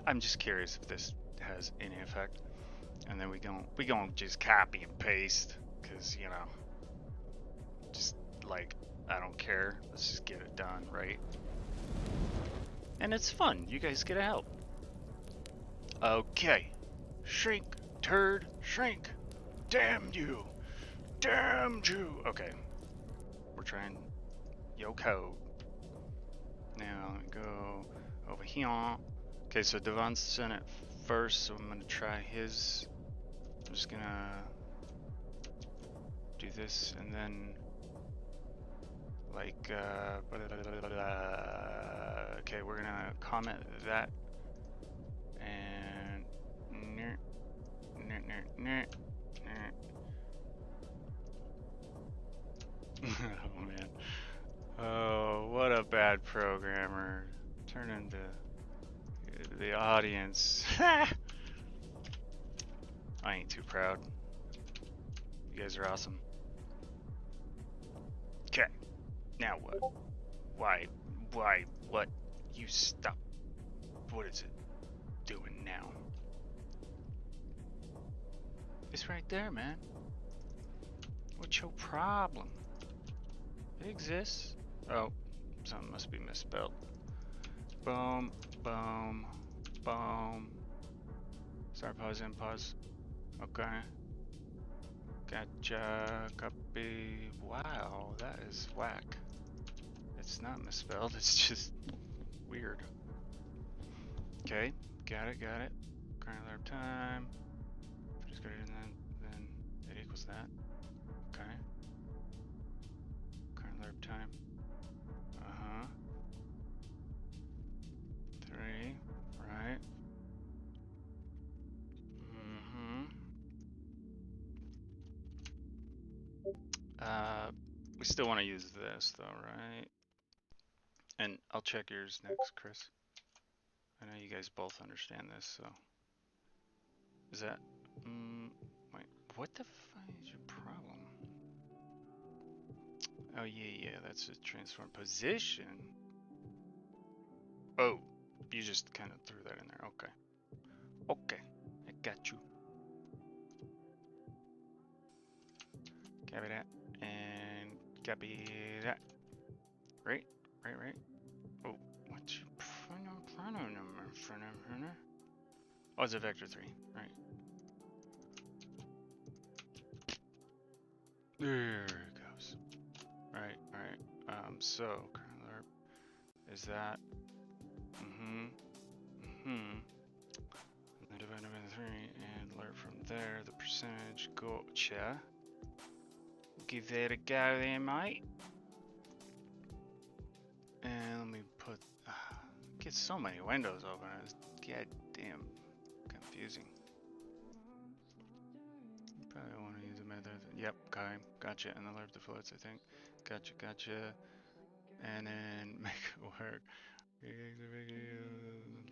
I'm just curious if this has any effect, and then we gonna just copy and paste, cause you know, just like I don't care. Let's just get it done, right? And it's fun. You guys get to help. Okay. Shrink, turd, shrink. Damn you. Damn you. Okay. We're trying yo code. Now go over here. Okay, so Devon's sent it first, so I'm gonna try his. I'm just gonna do this and then like okay, we're gonna comment that and oh man. Oh, what a bad programmer. Turn into the audience. I ain't too proud. You guys are awesome. Okay. Now what? Why? What? You stop. What is it doing now? It's right there, man. What's your problem? It exists. Oh, something must be misspelled. Boom, boom, boom. Start, pause, end, pause. Okay. Gotcha. Copy. Wow, that is whack. It's not misspelled, it's just weird. Okay, got it. Current alert time. Just greater than it equals that. Okay. Current alert time. 3, right? We still want to use this though, right? And I'll check yours next, Chris. I know you guys both understand this, so. Is that, wait, what the fuck is your problem? Oh yeah, that's a transform position. Oh, you just kind of threw that in there, okay. Okay, I got you. Copy that, and copy that. Right? Oh, what's your pronoun number? Oh, it's a vector 3, right? There it goes. Right. So, current alert is that. And then divide by 3 and alert from there. The percentage, gotcha. Give that a go there, mate. And let me put. Get so many windows open. It's goddamn confusing. You probably want to use a method. Yep, okay, gotcha. And alert the floats, I think. Gotcha. And then make it work.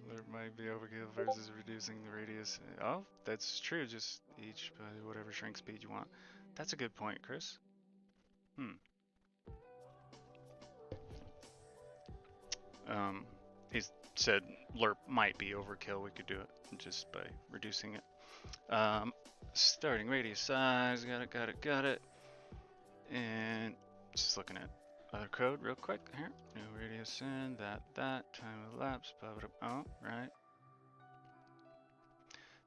Alert might be overkill versus reducing the radius. Oh, that's true. Just each by whatever shrink speed you want. That's a good point, Chris. He said lerp might be overkill. We could do it just by reducing it. Starting radius size. Got it. And just looking at other code real quick here. New radius in, that, time elapsed, blah, blah, blah. Oh, right.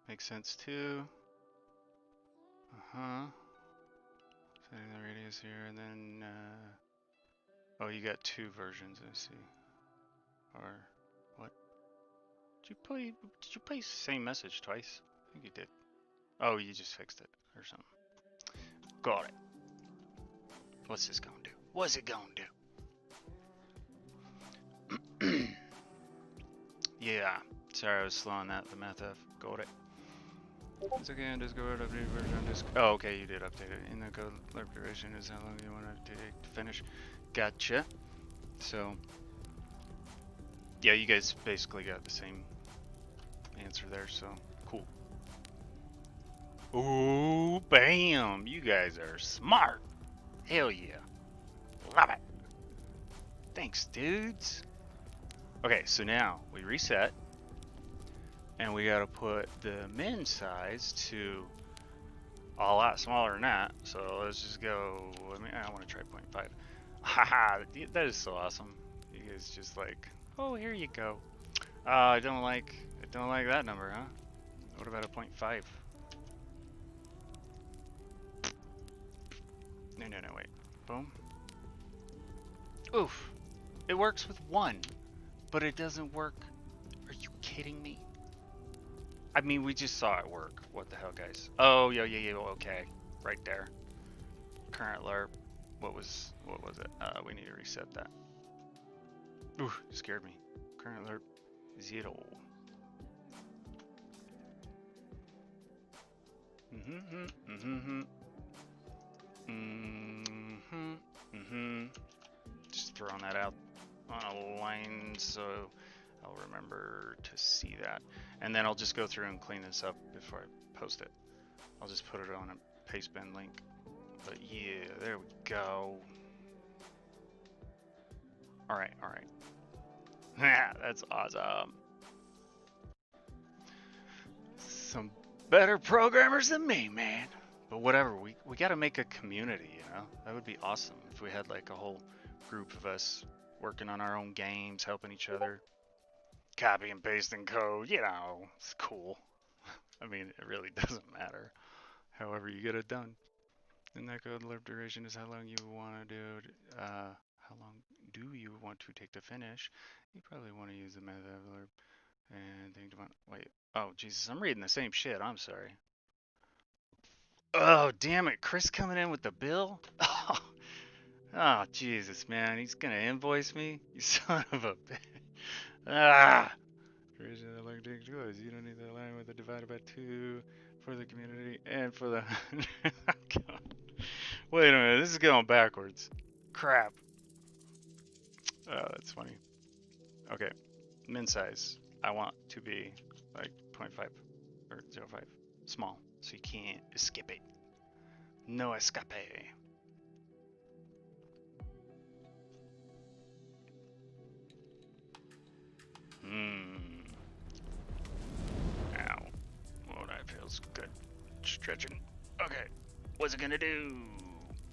Makes sense too. Setting the radius here, and then, oh, you got 2 versions, I see. Or, what? Did you play the same message twice? I think you did. Oh, you just fixed it, or something. Got it. What's this gonna do? What's it gonna do? Yeah, sorry I was slow on that, the math F. Got it. It's okay, on Discord, update version on Discord. Oh, okay, you did update it. In the code, lerp duration is how long you want it to take to finish. Gotcha. So, yeah, you guys basically got the same answer there, so cool. Ooh, bam! You guys are smart. Hell yeah. Love it. Thanks, dudes. Okay, so now we reset. And we gotta put the min size to a lot smaller than that. So let's just go, I want to try 0.5. Haha, that is so awesome. You guys just like, oh, here you go. I don't like that number, huh? What about a 0.5? No, wait. Boom. Oof. It works with 1, but it doesn't work. Are you kidding me? I mean, we just saw it work. What the hell, guys? Oh, yeah, okay. Right there. Current LARP. What was it? We need to reset that. Ooh, scared me. Current LARP 0. Just throwing that out on a line so I'll remember to see that. And then I'll just go through and clean this up before I post it. I'll just put it on a pastebin link. But yeah, there we go. Alright. That's awesome. Some better programmers than me, man. But whatever, we gotta make a community, you know? That would be awesome if we had like a whole group of us working on our own games, helping each other. Copy and pasting code, you know, it's cool. I mean, it really doesn't matter. However you get it done. And that code live duration is how long you want to do it. How long do you want to take to finish? You probably want to use the method and think about. Wait. Oh Jesus, I'm reading the same shit. I'm sorry. Oh damn it, Chris coming in with the bill. Oh Jesus, man, he's gonna invoice me. You son of a bitch. Ah. You don't need to line with the divided by 2 for the community and for the. Wait a minute, this is going backwards. Crap. Oh, that's funny. Okay, min size. I want to be like 0.5 or 0.5. Small, so you can't escape it. No escape. Ow. Oh, that feels good. Stretching. Okay, what's it gonna do?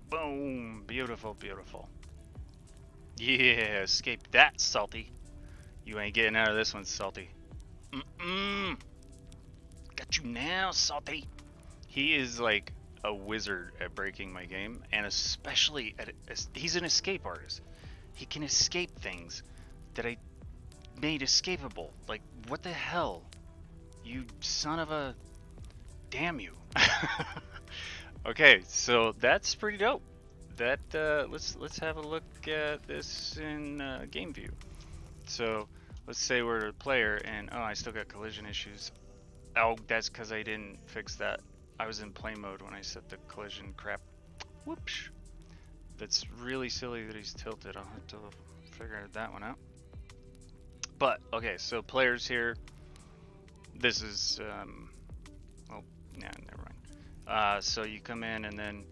Boom. Beautiful. Yeah, escape that, Salty. You ain't getting out of this one, Salty. Got you now, Salty. He is like a wizard at breaking my game, and especially he's an escape artist. He can escape things that I made escapable. Like, what the hell? You son of a... Damn you. Okay, so that's pretty dope. That let's have a look at this in game view. So let's say we're a player and oh, I still got collision issues. Oh, that's because I didn't fix that. I was in play mode when I set the collision crap. Whoops. That's really silly that he's tilted. I'll have to figure that one out. But okay, so players here. This is oh, nah, never mind. So you come in and then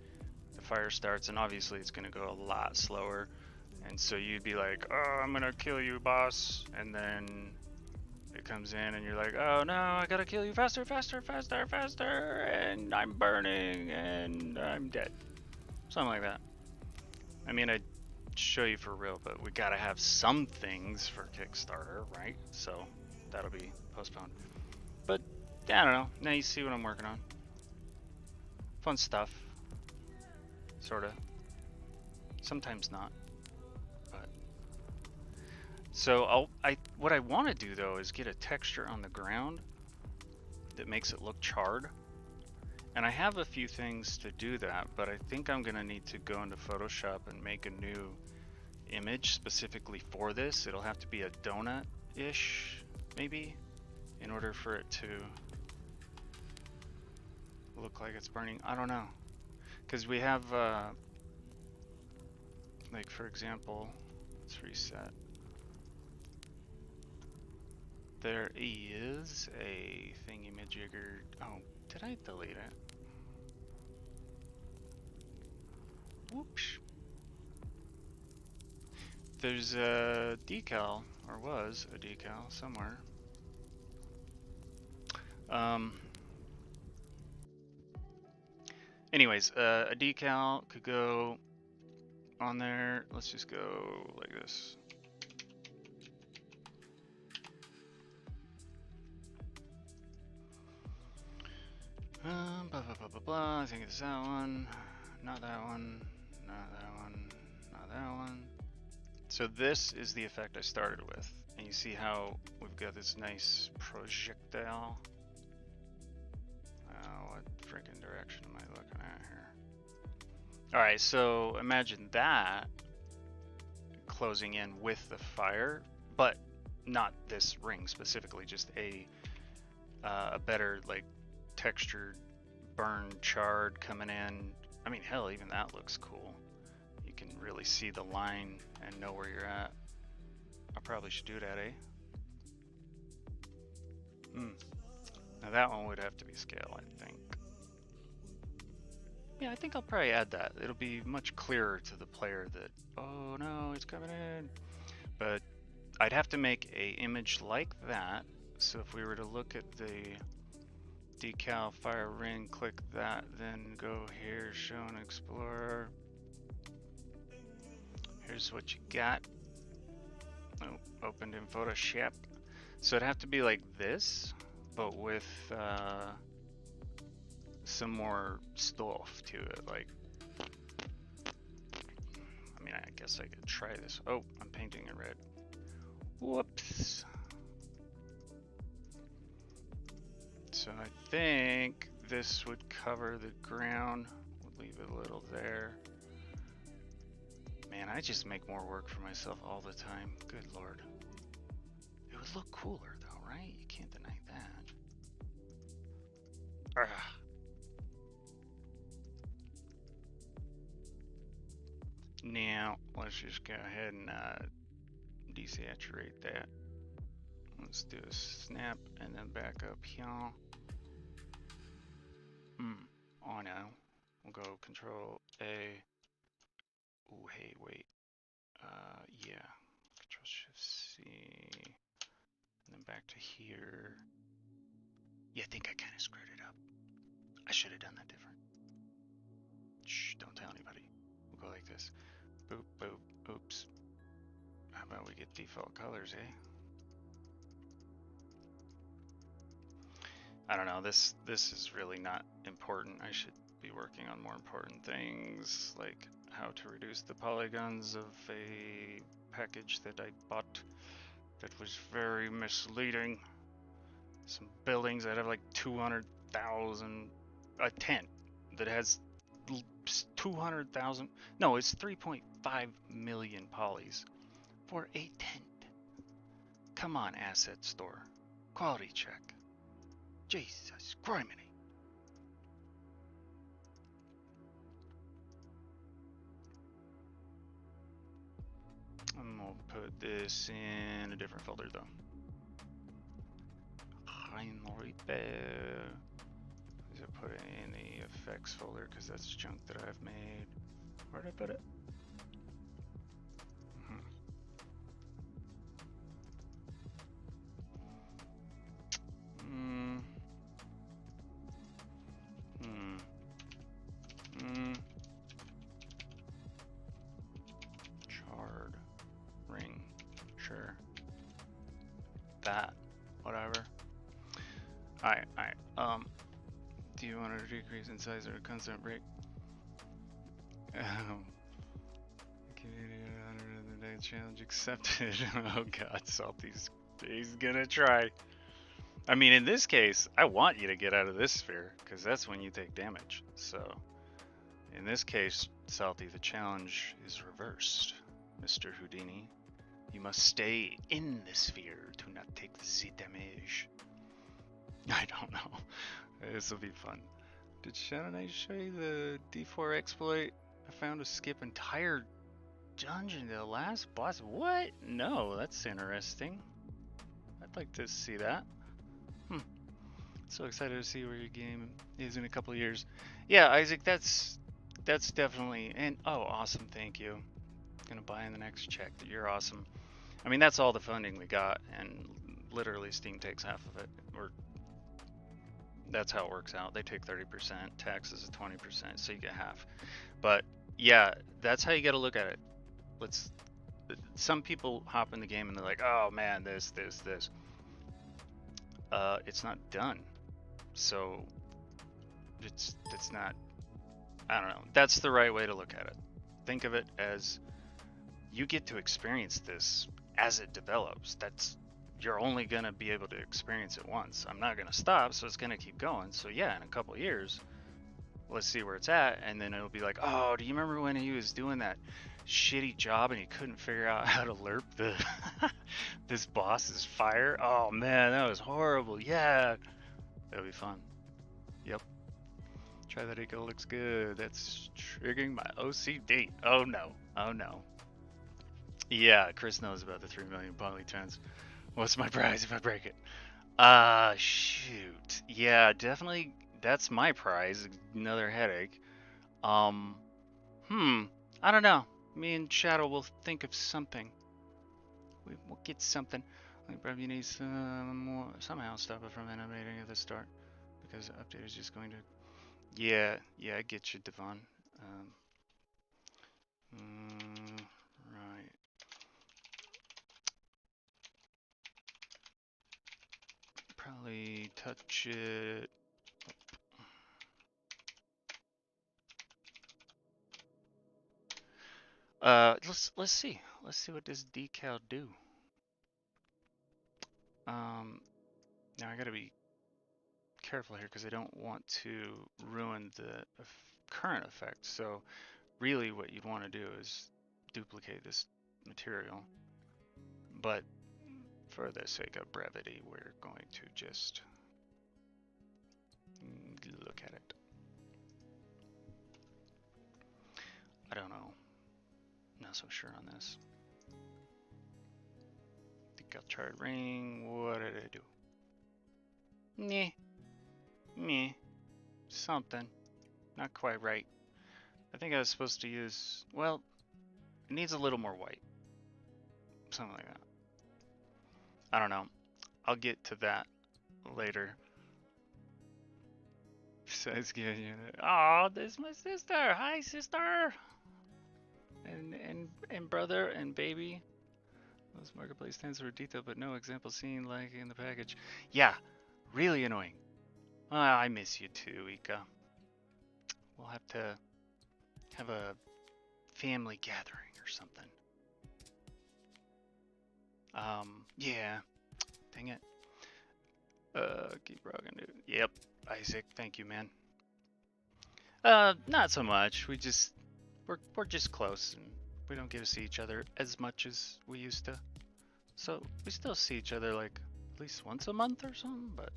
the fire starts, and obviously it's gonna go a lot slower. And so you'd be like, oh, I'm gonna kill you, boss. And then it comes in and you're like, oh no, I gotta kill you faster. And I'm burning and I'm dead. Something like that. I mean, I'd show you for real, but we gotta have some things for Kickstarter, right? So that'll be postponed. But I don't know. Now you see what I'm working on. Fun stuff. Sorta. Sometimes not. So what I want to do though is get a texture on the ground that makes it look charred. And I have a few things to do that, but I think I'm gonna need to go into Photoshop and make a new image specifically for this. It'll have to be a donut-ish, maybe, in order for it to look like it's burning. I don't know. Because we have, like for example, let's reset. There is a thingy-majigger. Oh, did I delete it? Whoops. There's a decal, or was a decal somewhere. Anyways, a decal could go on there. Let's just go like this. Blah, blah, blah, blah, blah. I think it's that one. Not that one. Not that one. Not that one. So this is the effect I started with. And you see how we've got this nice projectile. What freaking direction am I looking at here? Alright, so imagine that closing in with the fire, but not this ring specifically, just a better like textured burn charred coming in. I mean, hell, even that looks cool. You can really see the line and know where you're at. I probably should do that, eh? Now that one would have to be scale, I think. Yeah, I think I'll probably add that. It'll be much clearer to the player that, oh no, it's coming in. But I'd have to make a image like that. So if we were to look at the decal fire ring, click that, then go here, show and explore. Here's what you got. Oh, opened in Photoshop. So it'd have to be like this, but with some more stuff to it. Like, I mean, I guess I could try this. Oh, I'm painting in red. Whoops. So I think this would cover the ground. We'll leave it a little there. Man, I just make more work for myself all the time. Good Lord. It would look cooler though, right? You can't deny that. Ugh. Now, let's just go ahead and desaturate that. Let's do a snap and then back up here. Oh no. We'll go Control A. Oh, hey, wait. Yeah. Control Shift C. And then back to here. Yeah, I think I kind of screwed it up. I should have done that different. Shh, don't tell anybody. We'll go like this. Boop, boop, oops. How about we get default colors, eh? I don't know, this is really not important. I should be working on more important things, like how to reduce the polygons of a package that I bought that was very misleading. Some buildings that have like 200,000, a tent that has 200,000, no, it's 3.5 million polys for a tent. Come on, asset store. Quality check. Jesus criminy. I'm gonna put this in a different folder though. Right there. I put it in the effects folder because that's junk that I've made. Where'd I put it? Charred ring. Sure. That. Whatever. Alright. Do you want to decrease in size or a constant break? Challenge accepted. Oh god, Salty's he's gonna try. I mean, in this case, I want you to get out of this sphere, because that's when you take damage. So, in this case, Salty, the challenge is reversed, Mr. Houdini. You must stay in the sphere to not take the damage. I don't know. This will be fun. Did Shannon I show you the D4 exploit? I found to skip entire dungeon to the last boss. What? No, that's interesting. I'd like to see that. So excited to see where your game is in a couple of years. Yeah, Isaac, that's definitely, and oh, awesome, thank you. Gonna buy in the next check. You're awesome. I mean, that's all the funding we got, and literally Steam takes half of it. Or that's how it works out. They take 30%, taxes is 20%, so you get half. But Yeah, that's how you got to look at it. Let's. Some people hop in the game and they're like, "Oh man, this. It's not done." So it's not. I don't know. That's the right way to look at it. Think of it as you get to experience this as it develops. You're only gonna be able to experience it once. I'm not gonna stop, so it's gonna keep going. So yeah, in a couple of years, let's see where it's at, and then it'll be like, oh, do you remember when he was doing that shitty job and he couldn't figure out how to lerp the this boss's fire? Oh man, that was horrible. Yeah, that'll be fun. Yep. Try that eco looks good. That's triggering my OCD. Oh no. Oh no. Yeah, Chris knows about the 3 million polytons. What's my prize if I break it? Shoot. Yeah, definitely. That's my prize. Another headache. Um, I don't know. Me and Shadow will think of something. We'll get something. I think probably need some somehow stop it from animating at the start because the update is just going to. Yeah, I get you, Devon. Right. Probably touch it. Let's see. Let's see what this decal do. Now I gotta be careful here because I don't want to ruin the current effect. So really what you'd want to do is duplicate this material. But for the sake of brevity, we're going to just look at it. I don't know. Not so sure on this. Decal chart ring. What did I do? Meh. Something. Not quite right. I think I was supposed to use, well, it needs a little more white. Something like that. I don't know. I'll get to that later. Besides getting it. Oh, this is my sister. Hi, sister. And brother and baby. This marketplace stands for detail, but no example seen like in the package. Yeah, really annoying. I miss you too, Ika. We'll have to have a family gathering or something. Yeah. Dang it. Keep rocking, dude. Yep, Isaac, thank you, man. Not so much. We're just close, and we don't get to see each other as much as we used to. So we still see each other like at least once a month or something, but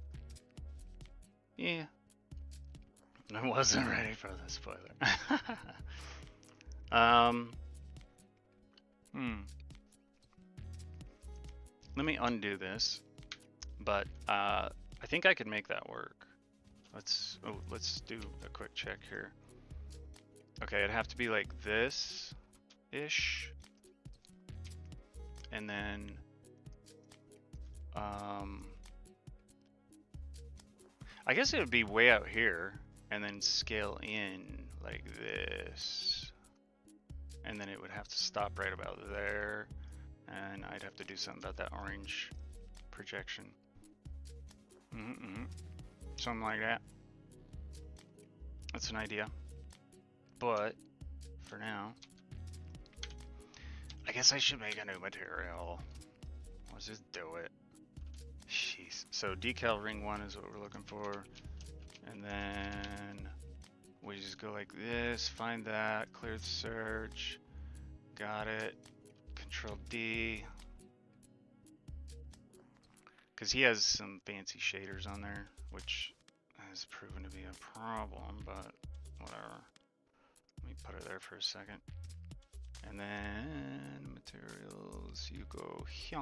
yeah. I wasn't ready for the spoiler. Let me undo this, but I think I could make that work. Let's do a quick check here. Okay, it'd have to be like this-ish. And then I guess it would be way out here and then scale in like this. And then it would have to stop right about there. And I'd have to do something about that orange projection. Something like that. That's an idea. But for now, I guess I should make a new material. Let's just do it. Jeez. So decal ring 1 is what we're looking for. And then we just go like this, find that, clear the search. Got it. Control D. Because he has some fancy shaders on there, which has proven to be a problem, but whatever. Let me put it there for a second. And then materials, you go here.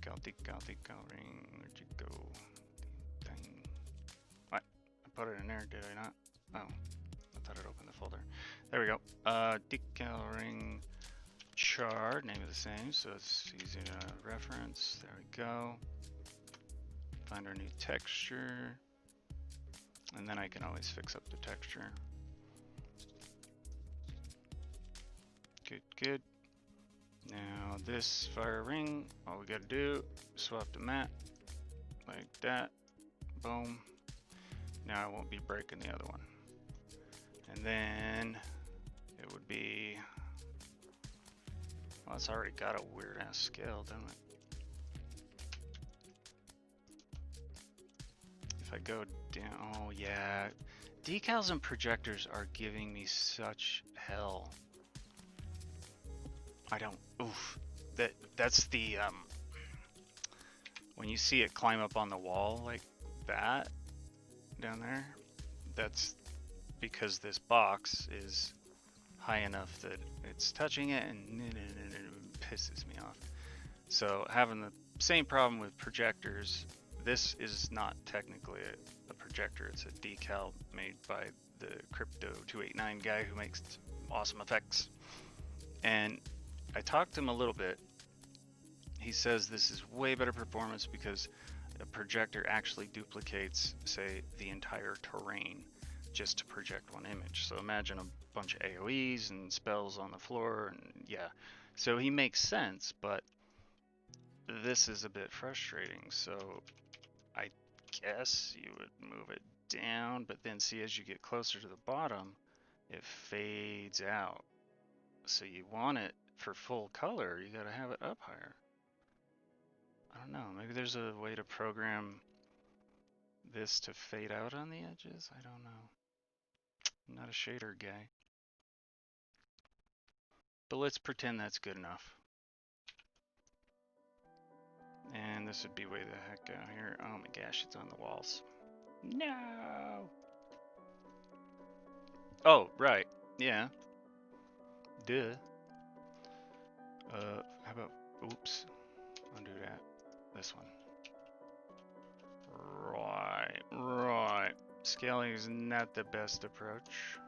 Decal ring, where'd you go? Dang. What? I put it in there, did I not? Oh, I thought it opened the folder. There we go. Decal ring chart, name of the same, so it's easy to reference. There we go. Find our new texture. And then I can always fix up the texture. Good, good. Now this fire ring, all we gotta do, swap the mat, like that, boom. Now I won't be breaking the other one. And then it would be, well, it's already got a weird ass scale, doesn't it? If I go down, oh yeah. Decals and projectors are giving me such hell. I don't, oof. That's the, when you see it climb up on the wall like that, down there, that's because this box is high enough that it's touching it and it pisses me off. So having the same problem with projectors, this is not technically a projector, it's a decal made by the Crypto289 guy who makes awesome effects. And I talked to him a little bit. He says this is way better performance because a projector actually duplicates, say, the entire terrain just to project one image. So imagine a bunch of AoEs and spells on the floor, and yeah. So he makes sense, but this is a bit frustrating. So I guess you would move it down, but then see, as you get closer to the bottom, it fades out. So you want it for full color, you gotta have it up higher. I don't know, maybe there's a way to program this to fade out on the edges? I don't know. I'm not a shader guy. But let's pretend that's good enough. And this would be way the heck out here. Oh my gosh, it's on the walls. No! Oh, right. Yeah. Duh. How about, oops. Undo that. This one. Right. Scaling is not the best approach.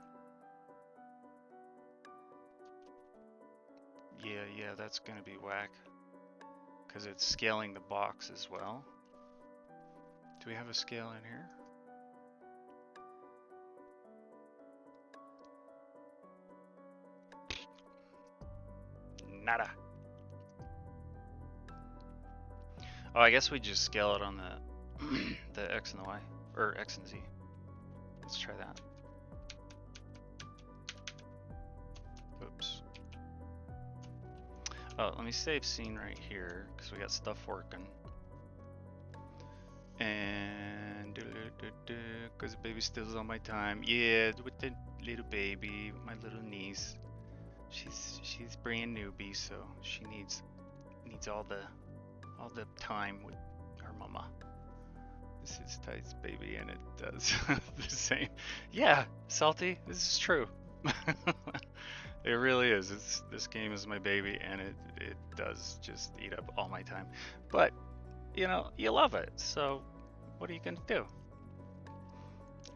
Yeah, that's gonna be whack. Because it's scaling the box as well. Do we have a scale in here? Nada. Oh, I guess we just scale it on the the X and the Y, or X and Z. Let's try that. Oops. Oh, let me save scene right here because we got stuff working. And because the baby still's on my time. Yeah, with the little baby, my little niece. She's brand newbie, so she needs all the time with her mama. This is Ty's baby, and it does the same. Yeah, Salty, this is true. It really is. This game is my baby, and it does just eat up all my time. But you know, you love it, so what are you gonna do?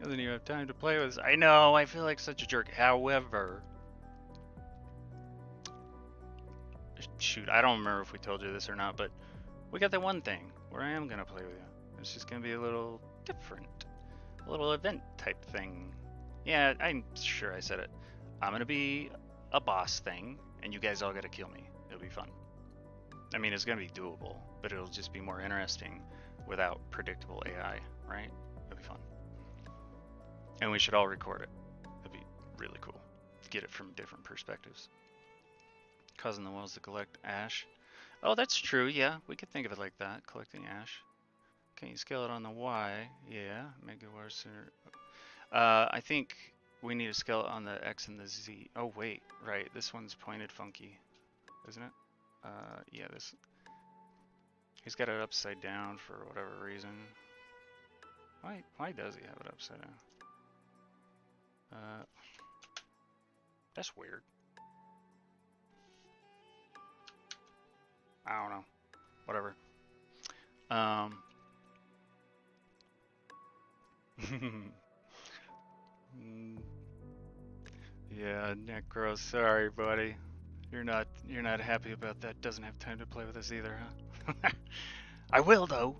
And then you have time to play with. I know, I feel like such a jerk. However, shoot, I don't remember if we told you this or not, but we got that one thing where I am gonna play with you. It's just gonna be a little different, a little event type thing. Yeah, I'm sure I said it. I'm gonna be a boss thing, and you guys all gotta kill me. It'll be fun. I mean, it's gonna be doable, but it'll just be more interesting without predictable AI, right? It'll be fun. And we should all record it. It'd be really cool. Get it from different perspectives. Causing the wells to collect ash. Oh, that's true, yeah. We could think of it like that, collecting ash. Can you scale it on the Y? Yeah, make it worse. I think we need to scale it on the X and the Z. Oh, wait, right. This one's pointed funky, isn't it? Yeah, this. He's got it upside down for whatever reason. Why does he have it upside down? That's weird. I don't know. Whatever. Yeah, Necro, sorry, buddy. You're not happy about that. Doesn't have time to play with us either, huh? I will though.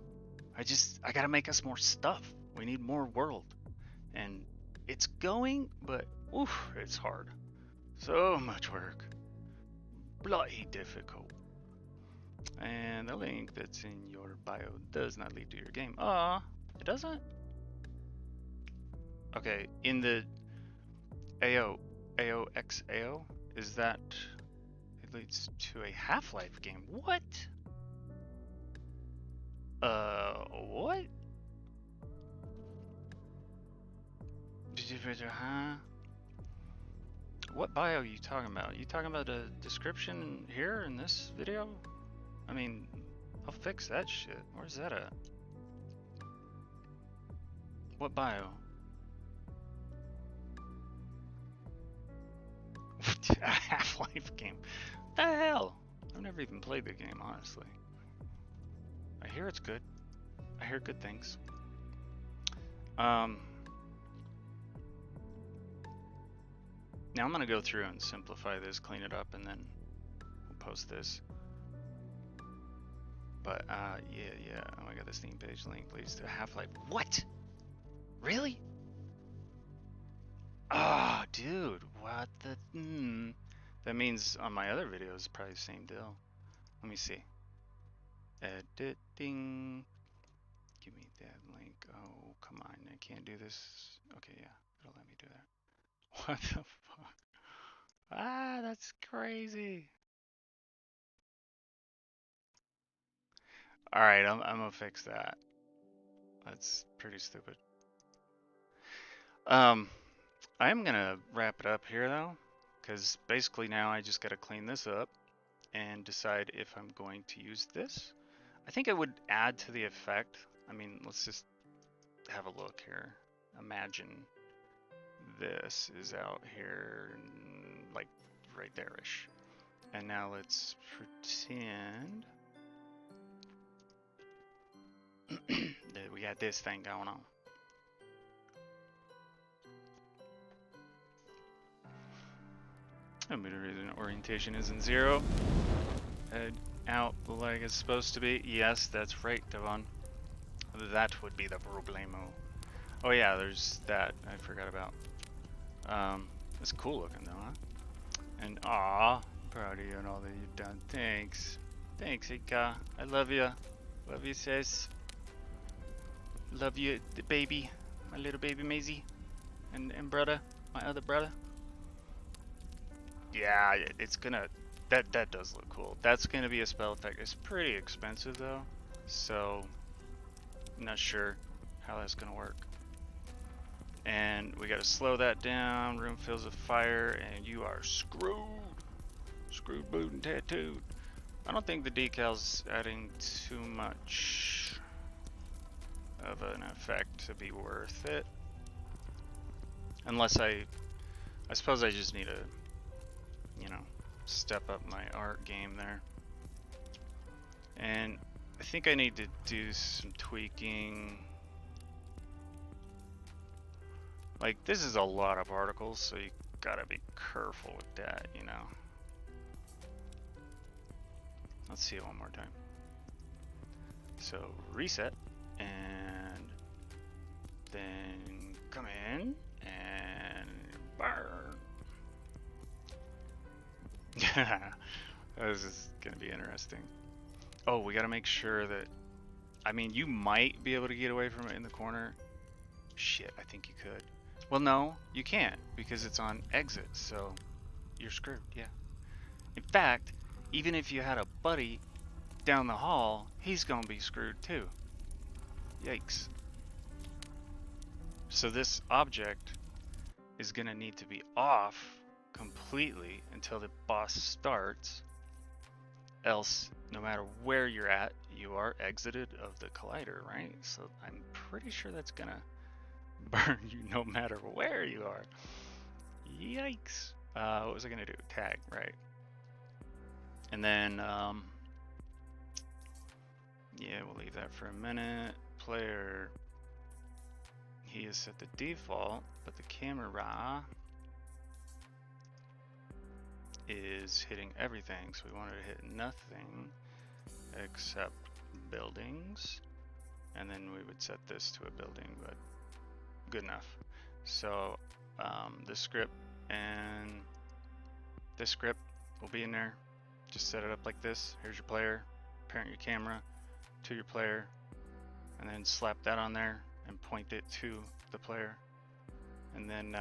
I gotta make us more stuff. We need more world. And it's going, but oof, it's hard. So much work. bloody difficult. And the link that's in your bio does not lead to your game. It doesn't? Okay, in the AOXAO, is that it leads to a Half-Life game? What? What? Huh? What bio are you talking about? You talking about the description here in this video? I mean, I'll fix that shit. Where's that at? What bio? A Half-Life game. What the hell? I've never even played the game, honestly. I hear it's good. I hear good things. Now I'm gonna go through and simplify this, clean it up, and then we'll post this. But yeah. Oh my god, the Steam page link leads to Half-Life. What? Really? Ah, oh, dude, what the? That means on my other videos, probably the same deal. Let me see. Editing. Give me that link. Oh, come on, I can't do this. Okay, yeah, it'll let me do that. What the fuck? Ah, that's crazy. All right, I'm gonna fix that. That's pretty stupid. I am gonna wrap it up here though, because basically now I just gotta clean this up and decide if I'm going to use this. I think I would add to the effect. I mean, let's just have a look here. Imagine this is out here, like right there-ish. And now let's pretend that we got this thing going on. The orientation isn't 0. Head out like it's supposed to be. Yes, that's right, Devon. That would be the problemo. Oh yeah, there's that I forgot about. It's cool looking though, huh? And proud of you and all that you've done. Thanks. Thanks, Ika. I love you. Love you, sis. Love you, the baby. My little baby Maisie. And brother. My other brother. Yeah, it's gonna... That does look cool. That's gonna be a spell effect. It's pretty expensive though. So, I'm not sure how that's gonna work. And we gotta slow that down. Room fills with fire and you are screwed. Screwed, booed, and tattooed. I don't think the decal's adding too much of an effect to be worth it. Unless I suppose I just need to, you know, step up my art game there. And I think I need to do some tweaking. Like, this is a lot of particles, so you gotta be careful with that, you know. Let's see it one more time. So reset, and then come in and burn. This is gonna be interesting. Oh, we gotta make sure that, I mean, you might be able to get away from it in the corner. Shit, I think you could. Well, no, you can't, because it's on exit, so you're screwed, yeah. In fact, even if you had a buddy down the hall, he's gonna be screwed too. Yikes. So this object is gonna need to be off completely until the boss starts, else no matter where you're at, you are exited of the collider, right? So I'm pretty sure that's gonna burn you no matter where you are. Yikes. What was I gonna do? Tag, right? And then, yeah, we'll leave that for a minute. Player, he is set to default, but the camera is hitting everything. So we wanted to hit nothing except buildings. And then we would set this to a building, but good enough. So this script and this script will be in there. Just set it up like this. Here's your player. Parent your camera to your player, and then slap that on there and point it to the player. And then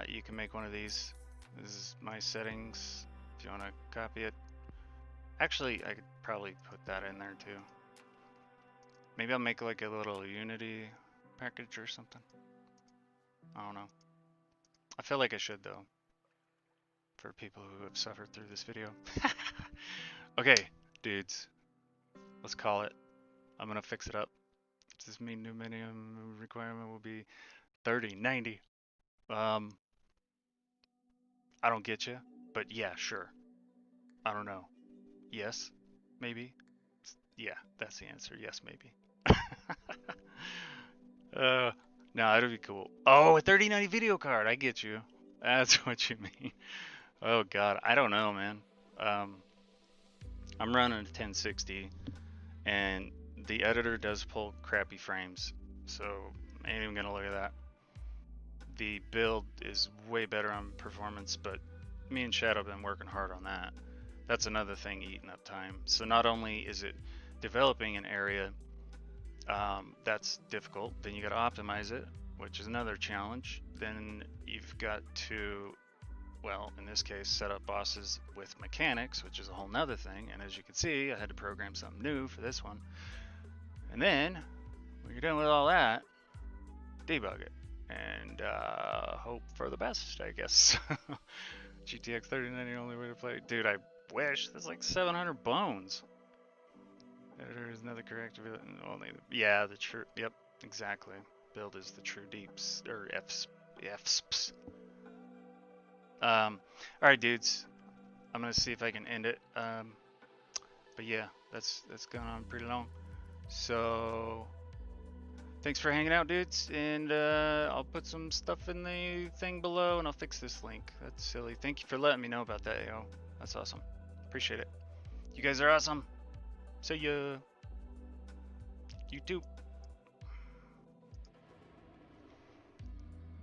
you can make one of these. This is my settings. If you want to copy it. Actually, I could probably put that in there too. Maybe I'll make like a little Unity package or something. I don't know. I feel like I should though, for people who have suffered through this video. Okay, dudes, let's call it. I'm gonna fix it up. Does this mean new minimum requirement will be 3090? I don't get you, but yeah, sure. I don't know. Yes, maybe. Yeah, that's the answer. Yes, maybe. No, that'd be cool. Oh, a 3090 video card. I get you. That's what you mean. Oh God, I don't know, man. I'm running a 1060, and the editor does pull crappy frames, so I ain't even gonna look at that. The build is way better on performance, but me and Shadow have been working hard on that. That's another thing eating up time. So not only is it developing an area that's difficult, then you got to optimize it, which is another challenge. Then you've got to, well, in this case, set up bosses with mechanics, which is a whole nother thing. And as you can see, I had to program something new for this one. And then when you're done with all that, debug it and hope for the best, I guess. GTX 3090, only way to play. Dude, I wish. There's like 700 bones. Editor is another correct. Only, yeah, the true. Yep, exactly. Build is the true deeps or Fs. All right, dudes. I'm gonna see if I can end it. But yeah, that's going on pretty long. So thanks for hanging out, dudes, and I'll put some stuff in the thing below, and I'll fix this link. That's silly. Thank you for letting me know about that, yo. That's awesome. Appreciate it. You guys are awesome. See ya. YouTube.